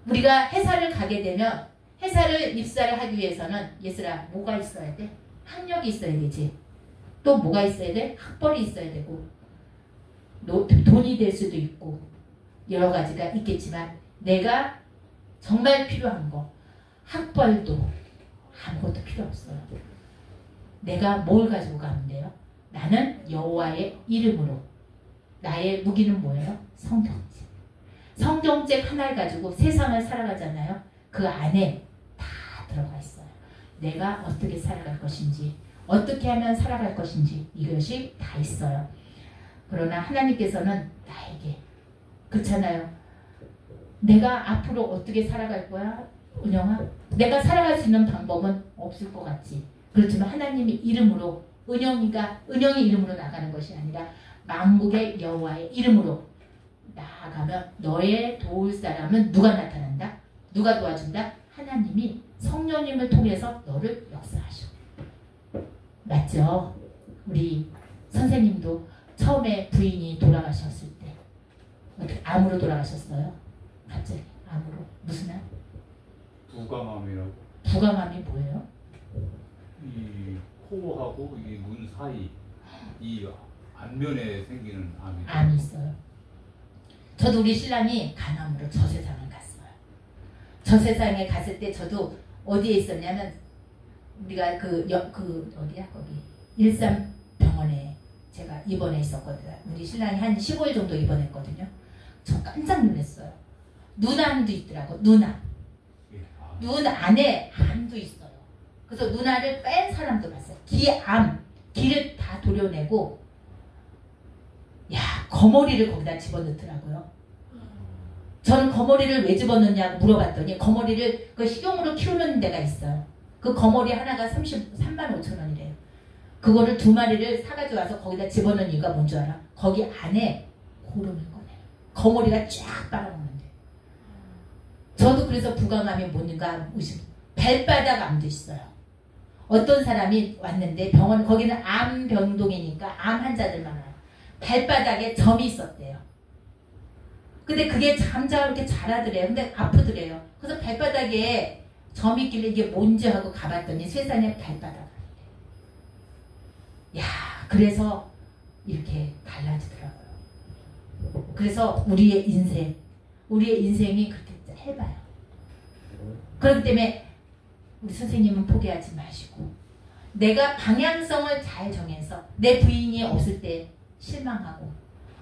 우리가 회사를 가게 되면 회사를 입사를 하기 위해서는 예슬아 뭐가 있어야 돼? 학력이 있어야 되지. 또 뭐가 있어야 돼? 학벌이 있어야 되고 돈이 될 수도 있고 여러 가지가 있겠지만 내가 정말 필요한 거 학벌도 아무것도 필요 없어요. 내가 뭘 가지고 가면 돼요? 나는 여호와의 이름으로. 나의 무기는 뭐예요? 성경책. 성경책 하나를 가지고 세상을 살아가잖아요. 그 안에 다 들어가 있어요. 내가 어떻게 살아갈 것인지, 어떻게 하면 살아갈 것인지 이것이 다 있어요. 그러나 하나님께서는 나에게 그렇잖아요. 내가 앞으로 어떻게 살아갈 거야? 은영아? 내가 살아갈 수 있는 방법은 없을 것 같지. 그렇지만 하나님의 이름으로 은영의 이름으로 나가는 것이 아니라 만국의 여호와의 이름으로 나아가면 너의 도울 사람은 누가 나타난다? 누가 도와준다? 하나님이 성령님을 통해서 너를 역사하셔. 맞죠? 우리 선생님도 처음에 부인이 돌아가셨을 때 어떻게 암으로 돌아가셨어요? 갑자기 암으로. 무슨 암? 부감암이라고. 부감암이 뭐예요? 이 코하고 이 눈 사이 이 안면에 생기는 암이. 암이 있어요. 저도 우리 신랑이 간암으로 저 세상을 갔어요. 저 세상에 갔을 때 저도 어디에 있었냐면 우리가 어디야 거기 일산병원에 제가 입원해 있었거든요. 우리 신랑이 한 15일 정도 입원했거든요. 저 깜짝 놀랐어요. 눈암도 있더라고. 눈암. 눈 안에 암도 있어요. 그래서 눈알을 뺀 사람도 봤어요. 기암, 기를 다 도려내고 거머리를 거기다 집어넣더라고요. 저는 거머리를 왜 집어넣냐고 물어봤더니 거머리를 그 식용으로 키우는 데가 있어요. 그 거머리 하나가 33,500원이래요. 그거를 2마리를 사가지고 와서 거기다 집어넣는 이유가 뭔 줄 알아? 거기 안에 고름을 꺼내요. 거머리가 쫙 빨아먹는데. 저도 그래서 부감암이 뭔가 의심. 발바닥 암도 있어요. 어떤 사람이 왔는데 병원 거기는 암병동이니까 암 환자들만 와요. 발바닥에 점이 있었대요. 근데 그게 잠자고 이렇게 자라더래요. 근데 아프더래요. 그래서 발바닥에 점 있길래 이게 뭔지 하고 가봤더니 세상에 발바닥. 야, 그래서 이렇게 달라지더라고요. 그래서 우리의 인생이 그렇게 짧아요. 그렇기 때문에 우리 선생님은 포기하지 마시고, 내가 방향성을 잘 정해서 내 부인이 없을 때 실망하고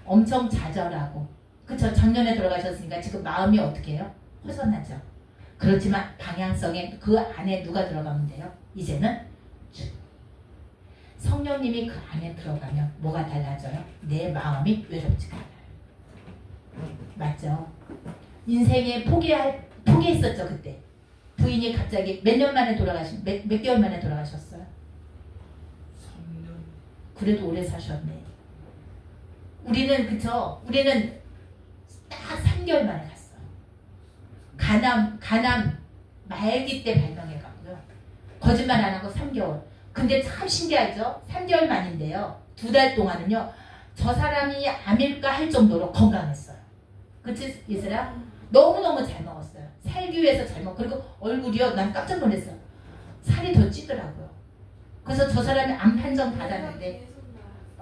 엄청 좌절하고, 그쵸? 작년에 돌아가셨으니까 지금 마음이 어떻게 해요? 허전하죠. 그렇지만 방향성에 그 안에 누가 들어가면 돼요? 이제는 성령님이 그 안에 들어가면 뭐가 달라져요? 내 마음이 외롭지가 않아요. 맞죠? 인생에 포기했었죠. 그때 부인이 갑자기 몇 개월 만에 돌아가셨어요? 3년. 그래도 오래 사셨네. 우리는 그쵸? 우리는 딱 3개월 만에 갔어요. 간암 말기 때 발병해갖고요. 거짓말 안 하고 3개월. 근데 참 신기하죠? 3개월 만인데요. 2달 동안은요. 저 사람이 암일까 할 정도로 건강했어요. 그치 예슬아? 너무너무 잘 먹었어요. 살기 위해서 잘 먹고, 그리고 얼굴이요. 난 깜짝 놀랐어요. 살이 더 찌더라고요. 그래서 저 사람이 암 판정 받았는데,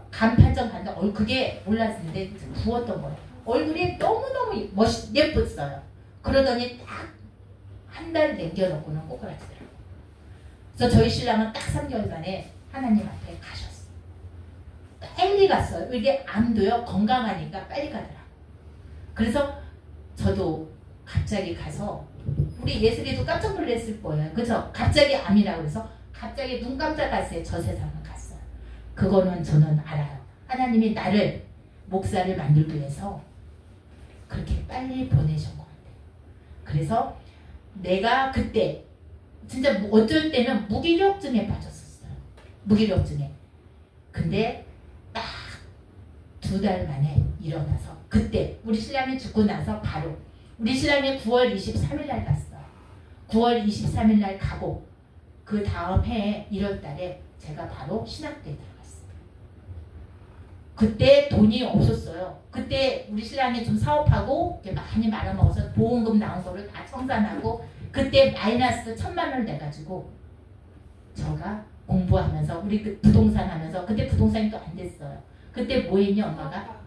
간 판정 받는데 그게 몰랐는데 부었던 거예요. 얼굴이 너무너무 예뻤어요. 그러더니 딱 한 달 남겨놓고는 꼬꾸라지더라고요. 그래서 저희 신랑은 딱 3개월간에 하나님 앞에 가셨어요. 빨리 갔어요. 이게 암도요. 건강하니까 빨리 가더라고요. 그래서 저도 갑자기 가서, 우리 예슬이도 깜짝 놀랐을 거예요. 그죠? 갑자기 암이라고 해서 갑자기 눈 깜짝했어요. 저 세상을 갔어요. 그거는 저는 알아요. 하나님이 나를 목사를 만들기 위해서 그렇게 빨리 보내신 것 같아요. 그래서 내가 그때 진짜 어쩔 때는 무기력증에 빠졌었어요. 무기력증에. 근데 딱 2달 만에 일어나서, 그때 우리 신랑이 죽고 나서 바로 우리 신랑이 9월 23일 날 갔어요. 9월 23일 날 가고 그 다음 해에 1월 달에 제가 바로 신학대에 들어갔어요. 그때 돈이 없었어요. 그때 우리 신랑이 좀 사업하고 많이 말아먹어서 보험금 나온 거를 다 청산하고, 그때 마이너스 1,000만 원을 내가지고 제가 공부하면서, 우리 그 부동산 하면서, 그때 부동산이 또 안 됐어요. 그때 뭐 했니 엄마가?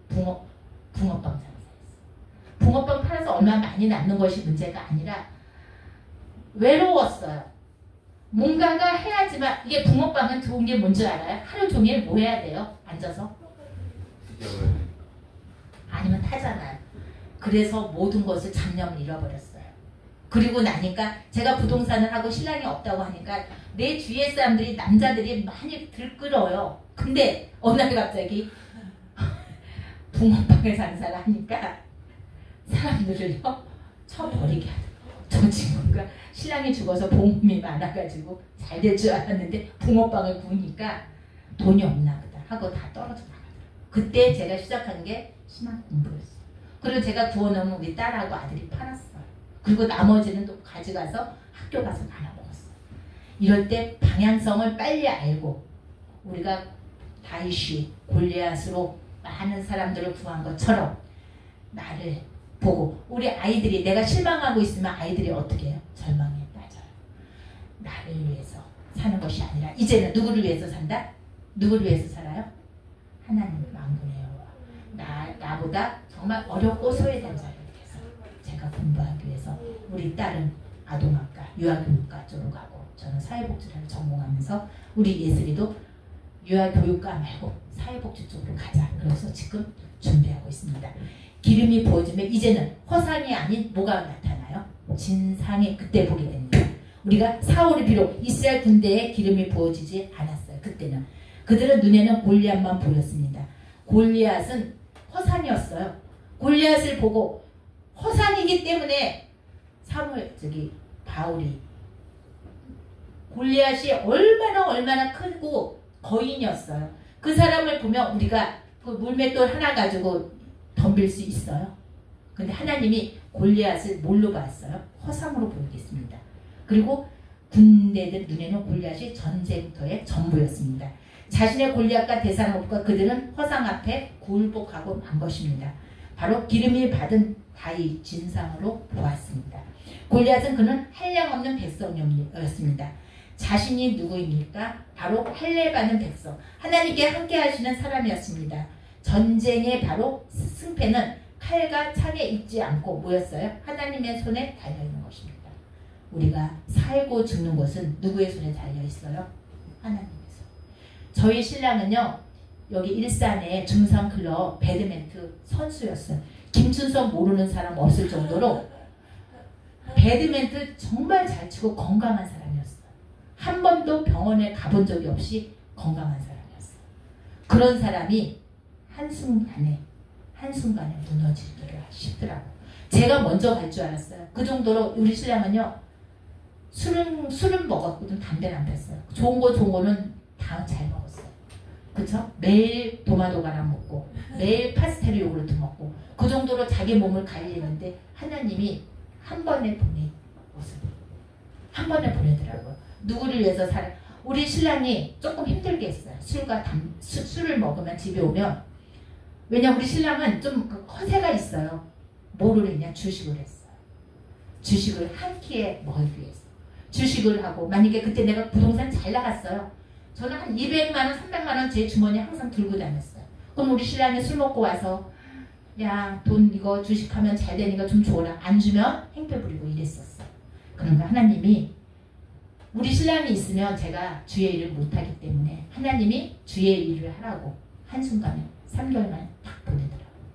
붕어빵 장사했어요. 붕어빵 팔아서 얼마 많이 남는 것이 문제가 아니라 외로웠어요. 뭔가가 해야지만, 이게 붕어빵은 좋은 게 뭔지 알아요? 하루 종일 뭐 해야 돼요? 앉아서? 아니면 타잖아요. 그래서 모든 것을 잡념을 잃어버렸어요. 그리고 나니까 제가 부동산을 하고 신랑이 없다고 하니까 내 주위의 사람들이, 남자들이 많이 들끓어요. 근데 어느 날 갑자기 붕어빵을 장사를 하니까 사람들을요 쳐버리게 하더라고요. 저 친구가 신랑이 죽어서 보험이 많아가지고 잘 될 줄 알았는데 붕어빵을 구우니까 돈이 없나 보다 하고 다 떨어져 나가더라고요. 그때 제가 시작한 게 신학 공부였어요. 그리고 제가 구워놓으면 우리 딸하고 아들이 팔았어요. 그리고 나머지는 또 가져가서 학교 가서 나눠 먹었어요. 이럴 때 방향성을 빨리 알고, 우리가 다윗이 골리앗으로 많은 사람들을 구한 것처럼 나를 보고, 우리 아이들이, 내가 실망하고 있으면 아이들이 어떻게 해요? 절망에 빠져요. 나를 위해서 사는 것이 아니라 이제는 누구를 위해서 산다? 누구를 위해서 살아요? 하나님 만군의 여호와. 나보다 정말 어렵고 소외된 자를 위해서 제가 공부하기 위해서. 우리 딸은 아동학과, 유아교육과 쪽으로 가고, 저는 사회복지를 전공하면서 우리 예슬이도 유아교육과 말고 사회복지 쪽으로 가자. 그래서 지금 준비하고 있습니다. 기름이 부어지면 이제는 허상이 아닌 뭐가 나타나요? 진상이 그때 보게 됩니다. 우리가 사울이 비록 이스라엘 군대에 기름이 부어지지 않았어요. 그때는 그들은 눈에는 골리앗만 보였습니다. 골리앗은 허상이었어요. 골리앗을 보고 허상이기 때문에 바울이 골리앗이 얼마나 크고 거인이었어요. 그 사람을 보면 우리가 그 물맷돌 하나 가지고 덤빌 수 있어요. 근데 하나님이 골리앗을 뭘로 봤어요? 허상으로 보이겠습니다. 그리고 군대들 눈에는 골리앗이 전쟁터의 전부였습니다. 자신의 골리앗과 대상업과 그들은 허상 앞에 굴복하고 만 것입니다. 바로 기름이 받은 다윗 진상으로 보았습니다. 골리앗은 그는 한량없는 백성이었습니다. 자신이 누구입니까? 바로 할례받은 백성, 하나님께 함께 하시는 사람이었습니다. 전쟁의 바로 승패는 칼과 창에 있지 않고 뭐였어요? 하나님의 손에 달려있는 것입니다. 우리가 살고 죽는 것은 누구의 손에 달려있어요? 하나님의 손. 저희 신랑은요, 여기 일산의 중상클럽 배드민턴 선수였어요. 김춘석 모르는 사람 없을 정도로 배드민턴 정말 잘 치고 건강한 사람이었어요. 한 번도 병원에 가본 적이 없이 건강한 사람이었어요. 그런 사람이 한순간에 무너지기를 싶더라고요. 제가 먼저 갈 줄 알았어요. 그 정도로 우리 신랑은요, 술은 먹었거든. 담배는 안 폈어요. 좋은 거는 다 잘 먹었어요. 그쵸? 매일 도마도가락 먹고 매일 파스텔 요구르트 먹고 그 정도로 자기 몸을 관리했는데 하나님이 한 번에 보내더라고요. 누구를 위해서 우리 신랑이 조금 힘들게 했어요. 술을 먹으면 집에 오면, 왜냐 우리 신랑은 좀 허세가 있어요. 뭐를 했냐? 주식을 했어요. 주식을 한 끼에 먹기 위해서 주식을 하고, 만약에 그때 내가 부동산 잘 나갔어요. 저는 한 200만원 300만원 제 주머니에 항상 들고 다녔어요. 그럼 우리 신랑이 술 먹고 와서 야, 돈 이거 주식하면 잘 되니까 좀 줘라. 안 주면 행패 부리고 이랬었어요. 그런가 하나님이, 우리 신랑이 있으면 제가 주의 일을 못하기 때문에 하나님이 주의 일을 하라고 한순간에 3개월 만에 딱 보내더라고요.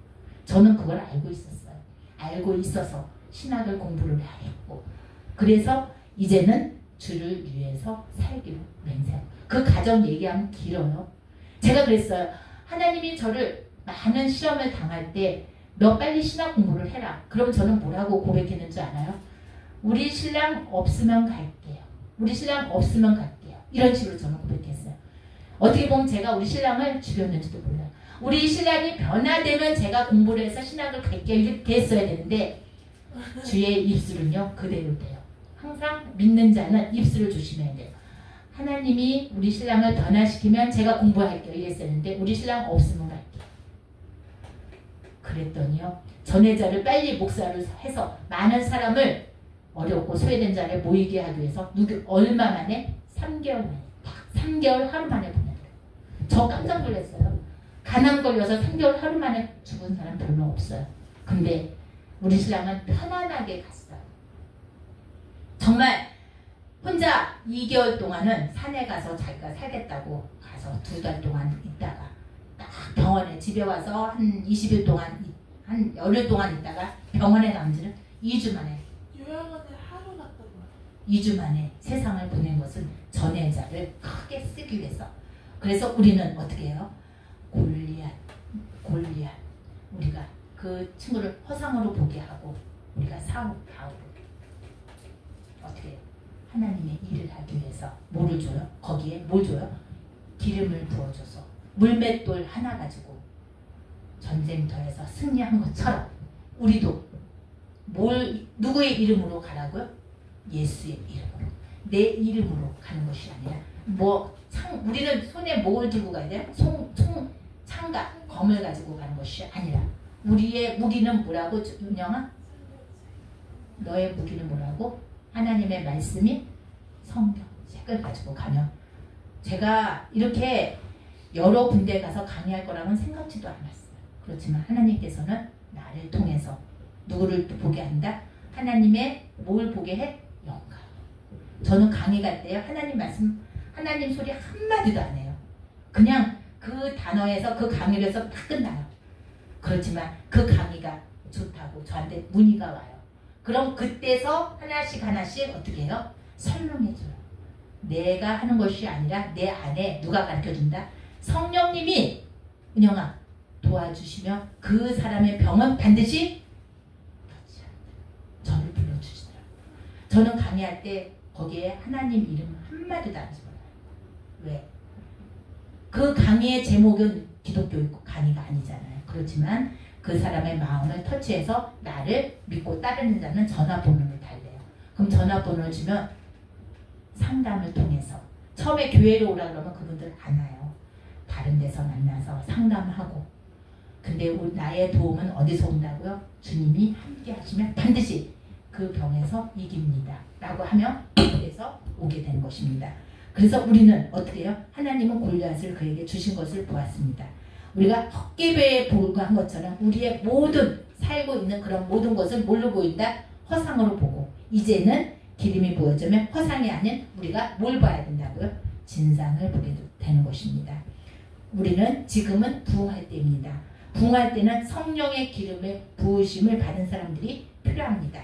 저는 그걸 알고 있었어요. 알고 있어서 신학을 공부를 했고, 그래서 이제는 주를 위해서 살기로 맹세하고. 그 가정 얘기하면 길어요. 제가 그랬어요. 하나님이 저를 많은 시험을 당할 때 너 빨리 신학 공부를 해라. 그럼 저는 뭐라고 고백했는 줄 알아요? 우리 신랑 없으면 갈게요. 우리 신랑 없으면 갈게요. 이런 식으로 저는 고백했어요. 어떻게 보면 제가 우리 신랑을 죽였는지도 몰라요. 우리 신랑이 변화되면 제가 공부를 해서 신학을 갈게요. 이렇게 했어야 되는데 주의 입술은요 그대로 돼요. 항상 믿는 자는 입술을 조심해야 돼요. 하나님이 우리 신랑을 변화시키면 제가 공부할게요 이랬었는데 우리 신랑 없으면 갈게요. 그랬더니요, 전회자를 빨리 목사를 해서 많은 사람을 어렵고 소외된 자를 모이게 하기 위해서 얼마 만에? 3개월 만에, 딱 3개월 하루 만에 보내더라고요. 저 깜짝 놀랐어요. 가난 걸려서 3개월 하루 만에 죽은 사람 별로 없어요. 근데 우리 신랑은 편안하게 갔어요. 정말 혼자 2개월 동안은 산에 가서 자기가 살겠다고 가서 2달 동안 있다가 딱 병원에 집에 와서 한 20일 동안, 한 열흘 동안 있다가 병원에 남지는 2주 만에, 요양원에 하루 갔다 와. 2주 만에 세상을 보낸 것은 전혜자를 크게 쓰기 위해서. 그래서 우리는 어떻게 해요? 골리앗 우리가 그 친구를 허상으로 보게 하고 우리가 바울을 어떻게 해요? 하나님의 일을 하기 위해서 뭐를 줘요? 거기에 뭘 줘요? 기름을 부어줘서 물맷돌 하나 가지고 전쟁터에서 승리한 것처럼 우리도 누구의 이름으로 가라고요? 예수의 이름으로. 내 이름으로 가는 것이 아니라 우리는 손에 뭘 들고 가야 돼요? 창과 검을 가지고 가는 것이 아니라 우리의 무기는 뭐라고? 윤영아? 너의 무기는 뭐라고? 하나님의 말씀이 성경, 책을 가지고 가면. 제가 이렇게 여러 군데 가서 강의할 거라고는 생각지도 않았어요. 그렇지만 하나님께서는 나를 통해서 누구를 보게 한다? 하나님의 뭘 보게 해? 영광. 저는 강의 갈 때요, 하나님 말씀, 하나님 소리 한마디도 안 해요. 그냥 그 단어에서 그 강의를 해서 딱 끝나요. 그렇지만 그 강의가 좋다고 저한테 문의가 와요. 그럼 그때서 하나씩 어떻게 해요? 설명해줘요. 내가 하는 것이 아니라 내 안에 누가 가르쳐준다? 성령님이, 은영아, 도와주시면 그 사람의 병은 반드시 저를 불러주시더라고요. 저는 강의할 때 거기에 하나님 이름 한마디도 안 집어넣어요. 왜? 그 강의의 제목은 기독교 강의가 아니잖아요. 그렇지만 그 사람의 마음을 터치해서 나를 믿고 따르는 자는 전화번호를 달래요. 그럼 전화번호를 주면 상담을 통해서, 처음에 교회로 오라 그러면 그분들 안 와요. 다른 데서 만나서 상담하고, 근데 나의 도움은 어디서 온다고요? 주님이 함께 하시면 반드시 그 병에서 이깁니다. 라고 하면 그래서 오게 된 것입니다. 그래서 우리는 어떻게 해요? 하나님은 골리앗을 그에게 주신 것을 보았습니다. 우리가 헛개배에 불과한 것처럼 우리의 모든 살고 있는 그런 모든 것을 뭘로 보인다? 허상으로 보고 이제는 기름이 부어지면 허상이 아닌 우리가 뭘 봐야 된다고요? 진상을 보게 되는 것입니다. 우리는 지금은 부흥할 때입니다. 부흥할 때는 성령의 기름의 부으심을 받은 사람들이 필요합니다.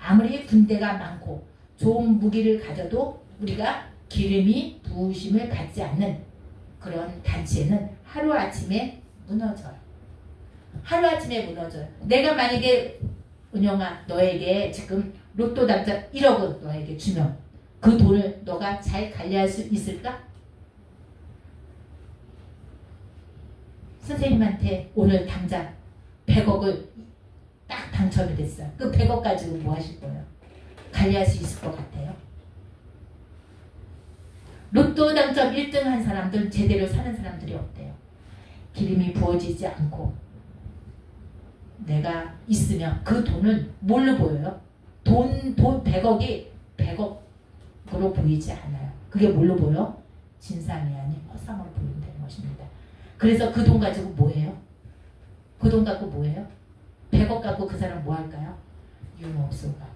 아무리 군대가 많고 좋은 무기를 가져도 우리가 기름이 부으심을 받지 않는 그런 단체는 하루아침에 무너져요. 하루아침에 무너져요. 내가 만약에 은영아 너에게 지금 로또 당첨 1억을 너에게 주면 그 돈을 너가 잘 관리할 수 있을까? 선생님한테 오늘 당장 100억을 딱 당첨이 됐어요. 그 100억 가지고 뭐 하실 거예요? 관리할 수 있을 것 같아요? 로또 당첨 1등 한 사람들 제대로 사는 사람들이 없대요. 기름이 부어지지 않고 내가 있으면 그 돈은 뭘로 보여요? 돈 100억이 100억으로 보이지 않아요. 그게 뭘로 보여? 진상이 아닌 허상으로 보인다는 것입니다. 그래서 그 돈 가지고 뭐해요? 그 돈 갖고 뭐해요? 100억 갖고 그 사람 뭐 할까요? 유흥업소 가고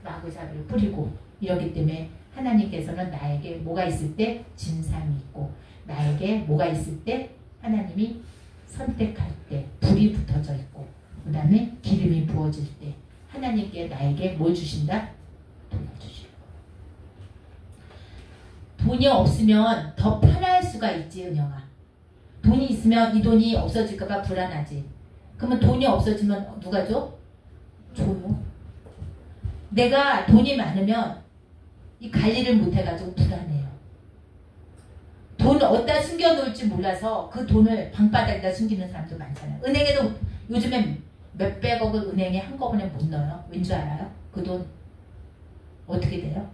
마구잡이를 뿌리고 이러기 때문에 하나님께서는 나에게 뭐가 있을 때 진상이 있고 나에게 뭐가 있을 때 하나님이 선택할 때 불이 붙어져 있고 그 다음에 기름이 부어질 때 하나님께 나에게 뭘 주신다? 돈을 주시고 돈이 없으면 더 편할 수가 있지 은영아. 돈이 있으면 이 돈이 없어질까봐 불안하지. 그러면 돈이 없어지면 누가 줘? 줘요. 내가 돈이 많으면 이 관리를 못해가지고 불안해요. 돈을 어디다 숨겨놓을지 몰라서 그 돈을 방바닥에다 숨기는 사람도 많잖아요. 은행에도 요즘에 몇백억을 은행에 한꺼번에 못 넣어요. 왠 줄 알아요? 그 돈 어떻게 돼요?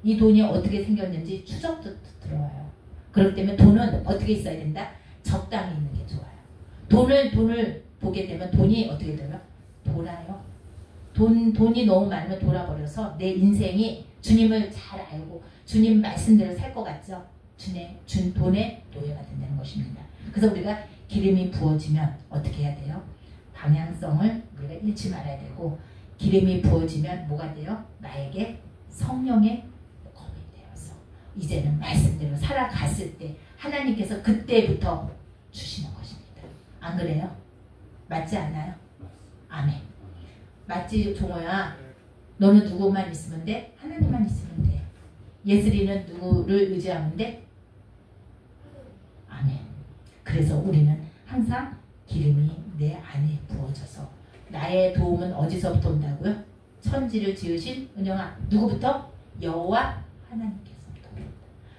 이 돈이 어떻게 생겼는지 추적도 들어와요. 그렇기 때문에 돈은 어떻게 있어야 된다? 적당히 있는 게 좋아요. 돈을 보게 되면 돈이 어떻게 돼요? 돌아요. 돈이 너무 많으면 돌아버려서 내 인생이 주님을 잘 알고 주님 말씀대로 살 것 같죠? 돈의 노예가 된다는 것입니다. 그래서 우리가 기름이 부어지면 어떻게 해야 돼요? 방향성을 우리가 잃지 말아야 되고 기름이 부어지면 뭐가 돼요? 나에게 성령의 검이 되어서 이제는 말씀대로 살아갔을 때 하나님께서 그때부터 주시는 것입니다. 안 그래요? 맞지 않아요? 아멘. 맞지 종호야? 너는 누구만 있으면 돼? 하나님만 있으면 돼. 예슬이는 누구를 의지하면 돼? 아멘. 그래서 우리는 항상 기름이 내 안에 부어져서 나의 도움은 어디서부터 온다고요? 천지를 지으신 은영아 누구부터? 여호와 하나님께서부터 온다.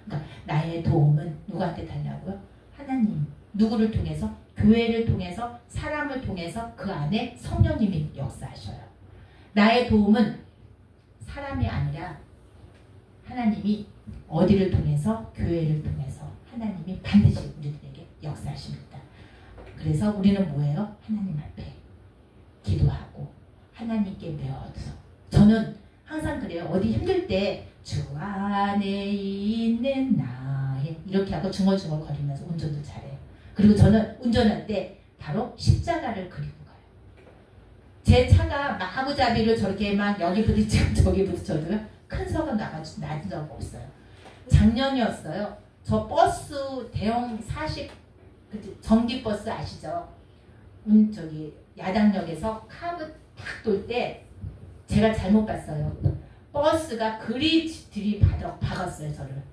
그러니까 나의 도움은 누구한테 달라고요? 하나님. 누구를 통해서? 교회를 통해서 사람을 통해서 그 안에 성령님이 역사하셔요. 나의 도움은 사람이 아니라 하나님이 어디를 통해서? 교회를 통해서 하나님이 반드시 우리들에게 역사하십니다. 그래서 우리는 뭐예요? 하나님 앞에 기도하고 하나님께 매어서 저는 항상 그래요. 어디 힘들 때 주 안에 있는 나의 이렇게 하고 중얼중얼 거리면서 운전도 잘해요. 그리고 저는 운전할 때 바로 십자가를 그리고 가요. 제 차가 마구잡이를 저렇게 막 여기 부딪히고 저기 부딪혀도요. 큰 사고 난 적 없어요. 작년이었어요. 저 버스 대형 40 전기버스 아시죠? 저기 야당역에서 카브 탁 돌 때 제가 잘못 봤어요. 버스가 그리 들이박았어요 저를.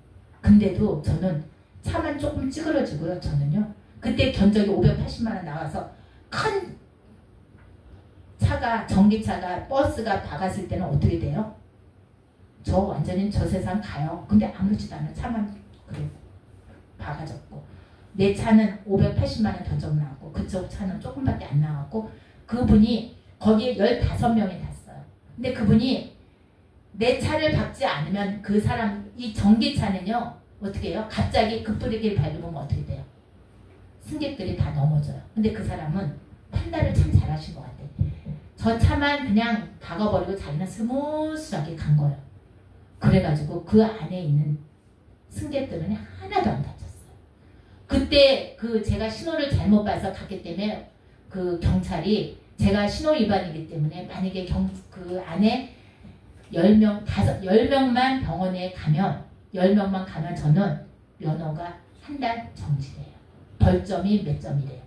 근데도 저는 차만 조금 찌그러지고요. 저는요. 그때 견적이 580만원 나와서 큰 차가 전기차가 버스가 박았을 때는 어떻게 돼요? 저 완전히 저 세상 가요. 근데 아무렇지도 않아요. 차만 그래 박아졌고 내 차는 580만원 견적 나왔고 그쪽 차는 조금밖에 안 나왔고 그분이 거기에 15명이 탔어요. 근데 그분이 내 차를 박지 않으면 그 사람 이 전기차는요 어떻게 해요? 갑자기 급브레이크를 밟으면 어떻게 돼요? 승객들이 다 넘어져요. 근데 그 사람은 판단을 참 잘하신 것 같아. 저 차만 그냥 박아버리고 자기는 스무스하게 간 거예요. 그래가지고 그 안에 있는 승객들은 하나도 안 다쳤어요. 그때 제가 신호를 잘못 봐서 갔기 때문에 그 경찰이 제가 신호 위반이기 때문에 만약에 그 안에 10명만 병원에 가면 10명만 가면 저는 면허가 한 달 정지돼요. 벌점이 몇 점이래요.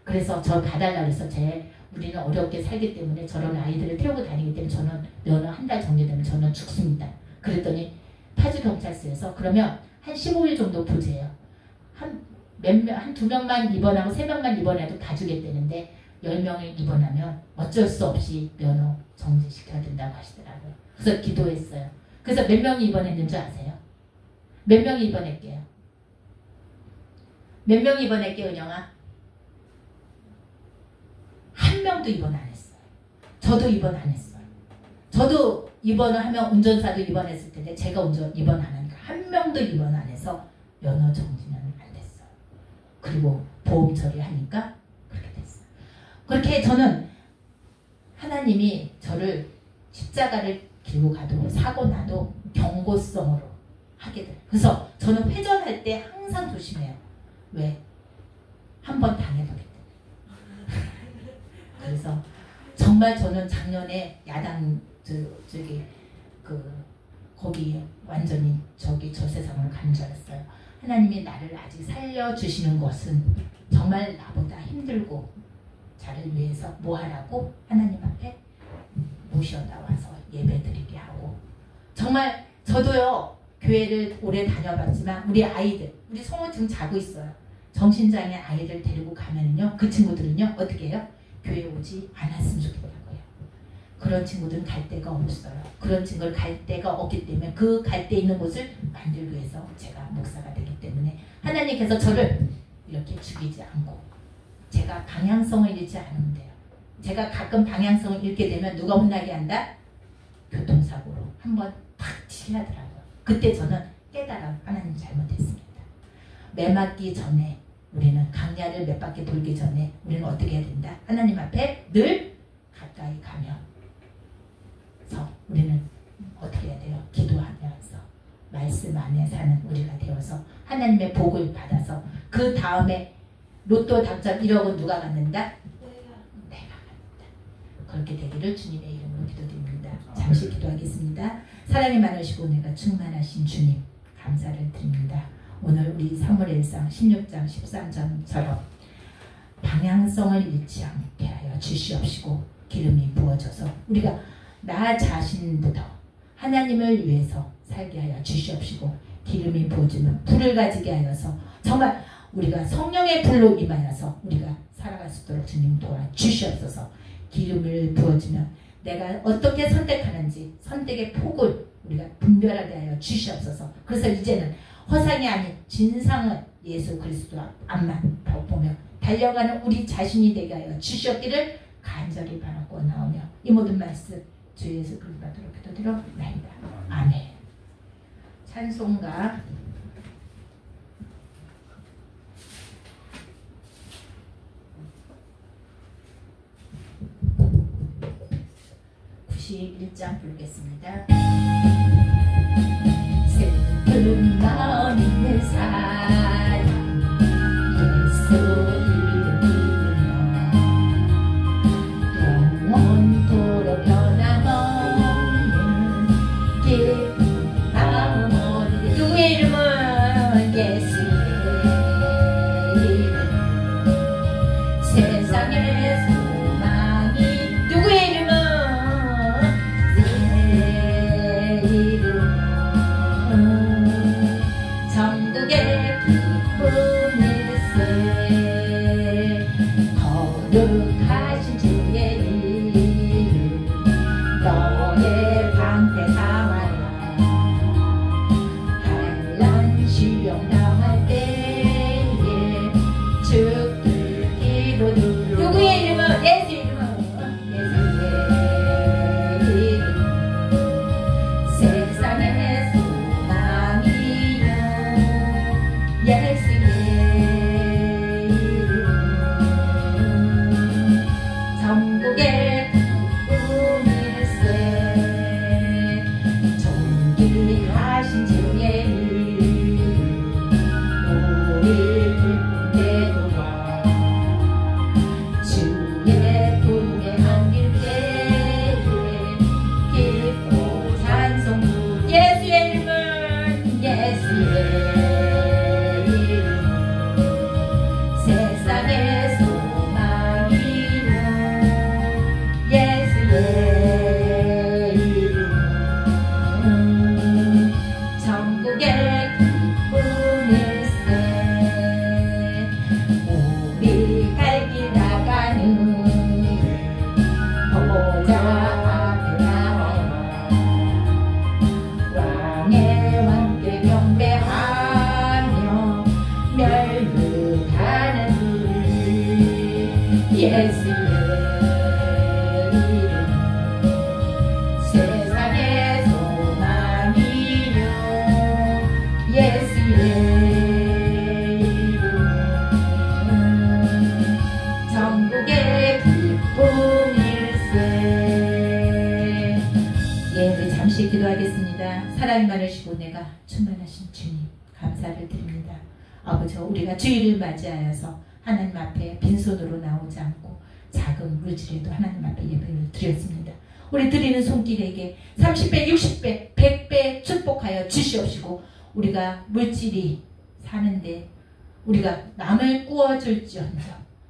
그래서 저 봐달라고 해서 우리는 어렵게 살기 때문에 저런 아이들을 태우고 다니기 때문에 저는 면허 한 달 정지되면 저는 죽습니다. 그랬더니 파주경찰서에서 그러면 한 15일 정도 보재요. 한 2명만 입원하고 3명만 입원해도 다 주겠다는데 10명을 입원하면 어쩔 수 없이 면허 정지시켜야 된다고 하시더라고요. 그래서 기도했어요. 그래서 몇 명이 입원했는 줄 아세요? 몇 명이 입원할게요? 몇 명이 입원할게요, 은영아? 한 명도 입원 안 했어요. 저도 입원 안 했어요. 저도 입원을 하면 운전사도 입원했을 텐데 제가 입원 안 하니까 한 명도 입원 안 해서 면허 정지는 안 됐어요. 그리고 보험 처리하니까 그렇게 됐어요. 그렇게 저는 하나님이 저를 십자가를 길고 가도 사고 나도 경고성으로 하게 돼요. 그래서 저는 회전할 때 항상 조심해요. 왜? 한번 당해보기 때문에. 그래서 정말 저는 작년에 야당 거기 완전히 저 세상으로 가는 줄 알았어요. 하나님이 나를 아직 살려주시는 것은 정말 나보다 힘들고 자를 위해서 뭐 하라고 하나님 앞에 모셔다 와서 예배드리게 하고 정말 저도요 교회를 오래 다녀봤지만 우리 아이들 우리 성우 지금 자고 있어요. 정신장애 아이를 데리고 가면은요 그 친구들은요 어떻게 해요? 교회 오지 않았으면 좋겠다고요. 그런 친구들은 갈 데가 없어요. 그런 친구를 갈 데가 없기 때문에 그 갈 데 있는 곳을 만들기 위해서 제가 목사가 되기 때문에 하나님께서 저를 이렇게 죽이지 않고 제가 방향성을 잃지 않으면 돼요. 제가 가끔 방향성을 잃게 되면 누가 혼나게 한다? 교통사고로 한번 탁 치게 하더라고요. 그때 저는 깨달아 하나님 잘못했습니다. 매 맞기 전에 우리는 강야를 몇 바퀴 돌기 전에 우리는 어떻게 해야 된다? 하나님 앞에 늘 가까이 가면서 우리는 어떻게 해야 돼요? 기도하면서 말씀 안에 사는 우리가 되어서 하나님의 복을 받아서 그 다음에 로또 당첨 1억은 누가 갖는다? 내가 갖는다. 그렇게 되기를 주님의 이름으로 기도드립니다. 잠시 기도하겠습니다. 사랑이 많으시고 내가 충만하신 주님 감사를 드립니다. 오늘 우리 사무엘상 16장 13절처럼 방향성을 잃지 않게 하여 주시옵시고 기름이 부어져서 우리가 나 자신부터 하나님을 위해서 살게 하여 주시옵시고 기름이 부어지면 불을 가지게 하여서 정말 우리가 성령의 불로 임하여서 우리가 살아갈 수 있도록 주님 도와주시옵소서. 기름을 부어주면 내가 어떻게 선택하는지 선택의 폭을 우리가 분별하게 하여 주시옵소서. 그래서 이제는 허상이 아닌 진상은 예수 그리스도 앞만 보며 달려가는 우리 자신이 되게 하여 주시옵기를 간절히 바라고 나오며 이 모든 말씀 주 예수 그리스도 받도록 기도드려옵나이다. 아멘. 찬송가 91장 부르겠습니다. 슬픈 마음 있는 사람 예수 이름 부르며 영원토록 변함없는 기쁜 마음 어디에 누구의 이름은 예수의 이름 세상의 소망이 누구의 이름은 전국의 잠시 기도하겠습니다. 사랑이 많으시고 내가 충만하신 주님 감사를 드립니다. 아버지, 우리가 주일을 맞이하여서 하나님 앞에 빈손으로 나오지 않고 작은 물질에도 하나님 앞에 예배를 드렸습니다. 우리 드리는 손길에게 30배, 60배, 100배 축복하여 주시옵시고, 우리가 물질이 사는데 우리가 남을 꾸어줄지언정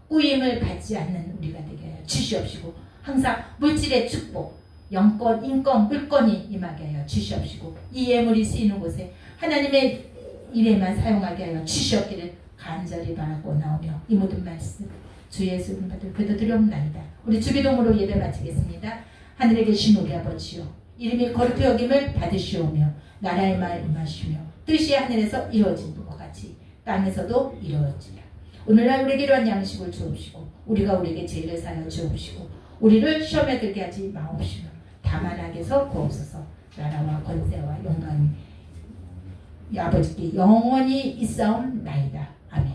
꾸임을 받지 않는 우리가 되게 하여 주시옵시고, 항상 물질의 축복, 영권, 인권, 물권이 임하게 하여 주시옵시고, 이 예물이 쓰이는 곳에 하나님의 일에만 사용하게 하여 주시옵기를 간절히 바라고 나오며, 이 모든 말씀 주 예수 이름 받들 기도드리옵나이다. 우리 주기도문으로 예배 마치겠습니다. 하늘에 계신 우리 아버지요, 이름이 거룩히 여김을 받으시오며 나라의 말 임하시며 뜻이 하늘에서 이루어진 것 같이 땅에서도 이루어지라. 오늘날 우리에게 이러한 양식을 주옵시고, 우리가 우리에게 죄를 사하여 주옵시고, 우리를 시험에 들게 하지 마옵시며 다만 악에서 구하옵소서. 나라와 권세와 영광이 아버지께 영원히 있사옵나이다. 아멘.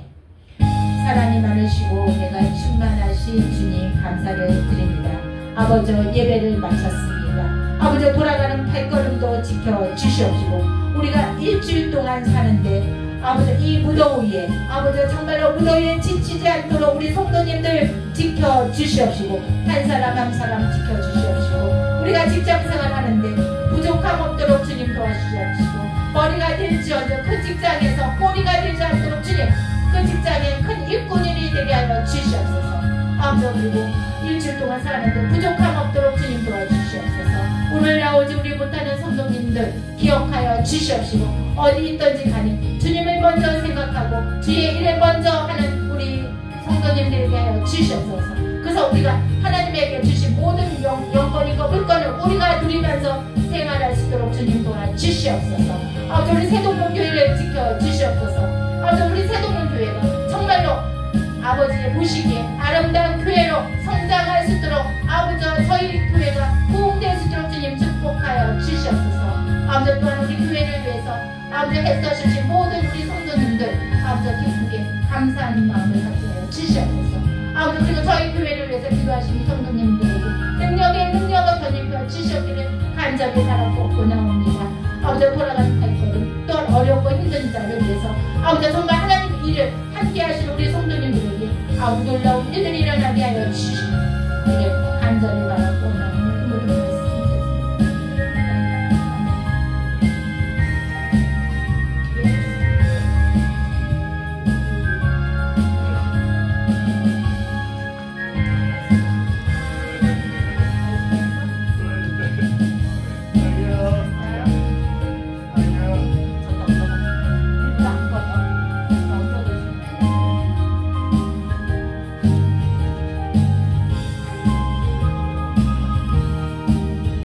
사랑이 많으시고 내가 충만하신 주님 감사를 드립니다. 아버지, 예배를 마쳤습니다. 아버지, 돌아가는 발걸음도 지켜주시옵시고, 우리가 일주일 동안 사는데 아버지, 이 무더위 위에 아버지 정말로 무더위에 지치지 않도록 우리 성도님들 지켜주시옵시고, 한 사람 한 사람 지켜주시옵시고, 우리가 직장생활 하는데 부족함 없도록 주님 도와주시옵시고, 머리가 될지어도 그 직장에서 꼬리가 되지 않도록 주님 그 직장에 큰 일꾼이 되게 하여 주시옵소서. 아버지, 그리고 일주일 동안 살았는데 부족함 없도록 주님 도와주시옵소서. 오늘 나오지 우리 못하는 성도님들 기억하여 주시옵시고, 어디 있든지 가니 주님을 먼저 생각하고 주의 일을 먼저 하는 우리 성도님들에게 하여 주시옵소서. 그래서 우리가 하나님에게 주신 모든 영권이고 물권을 우리가 누리면서 생활할 수 있도록 주님 도와주시옵소서. 아버지, 우리 새동문 교회를 지켜주시옵소서. 아버지, 우리 새동문 교회가 정말로 아버지의 보시기에 아름다운 교회로 성장할 수 있도록 아버지, 저희 교회가 부흥될 수 있도록 주님 축복하여 주시옵소서. 아버지, 또한 우리 교회를 위해서 아버지 애써주신 모든 우리 성도님들 아버지 기쁘게 감사하는 마음을 갖게 하여 주시옵소서. 아버지, 그리고 저희 교회를 위해서 기도하시는 성도님들에게 능력의 능력을 덧입혀 주시옵기를 간절히 바라고 나옵니다. 아버지, 돌아가는 발걸음 또 어렵고 힘든 자를 위해서 아버지, 정말 하나님 일을 함께 하시는 우리 성도님들에게 아버지 놀라운 일들이 일어나게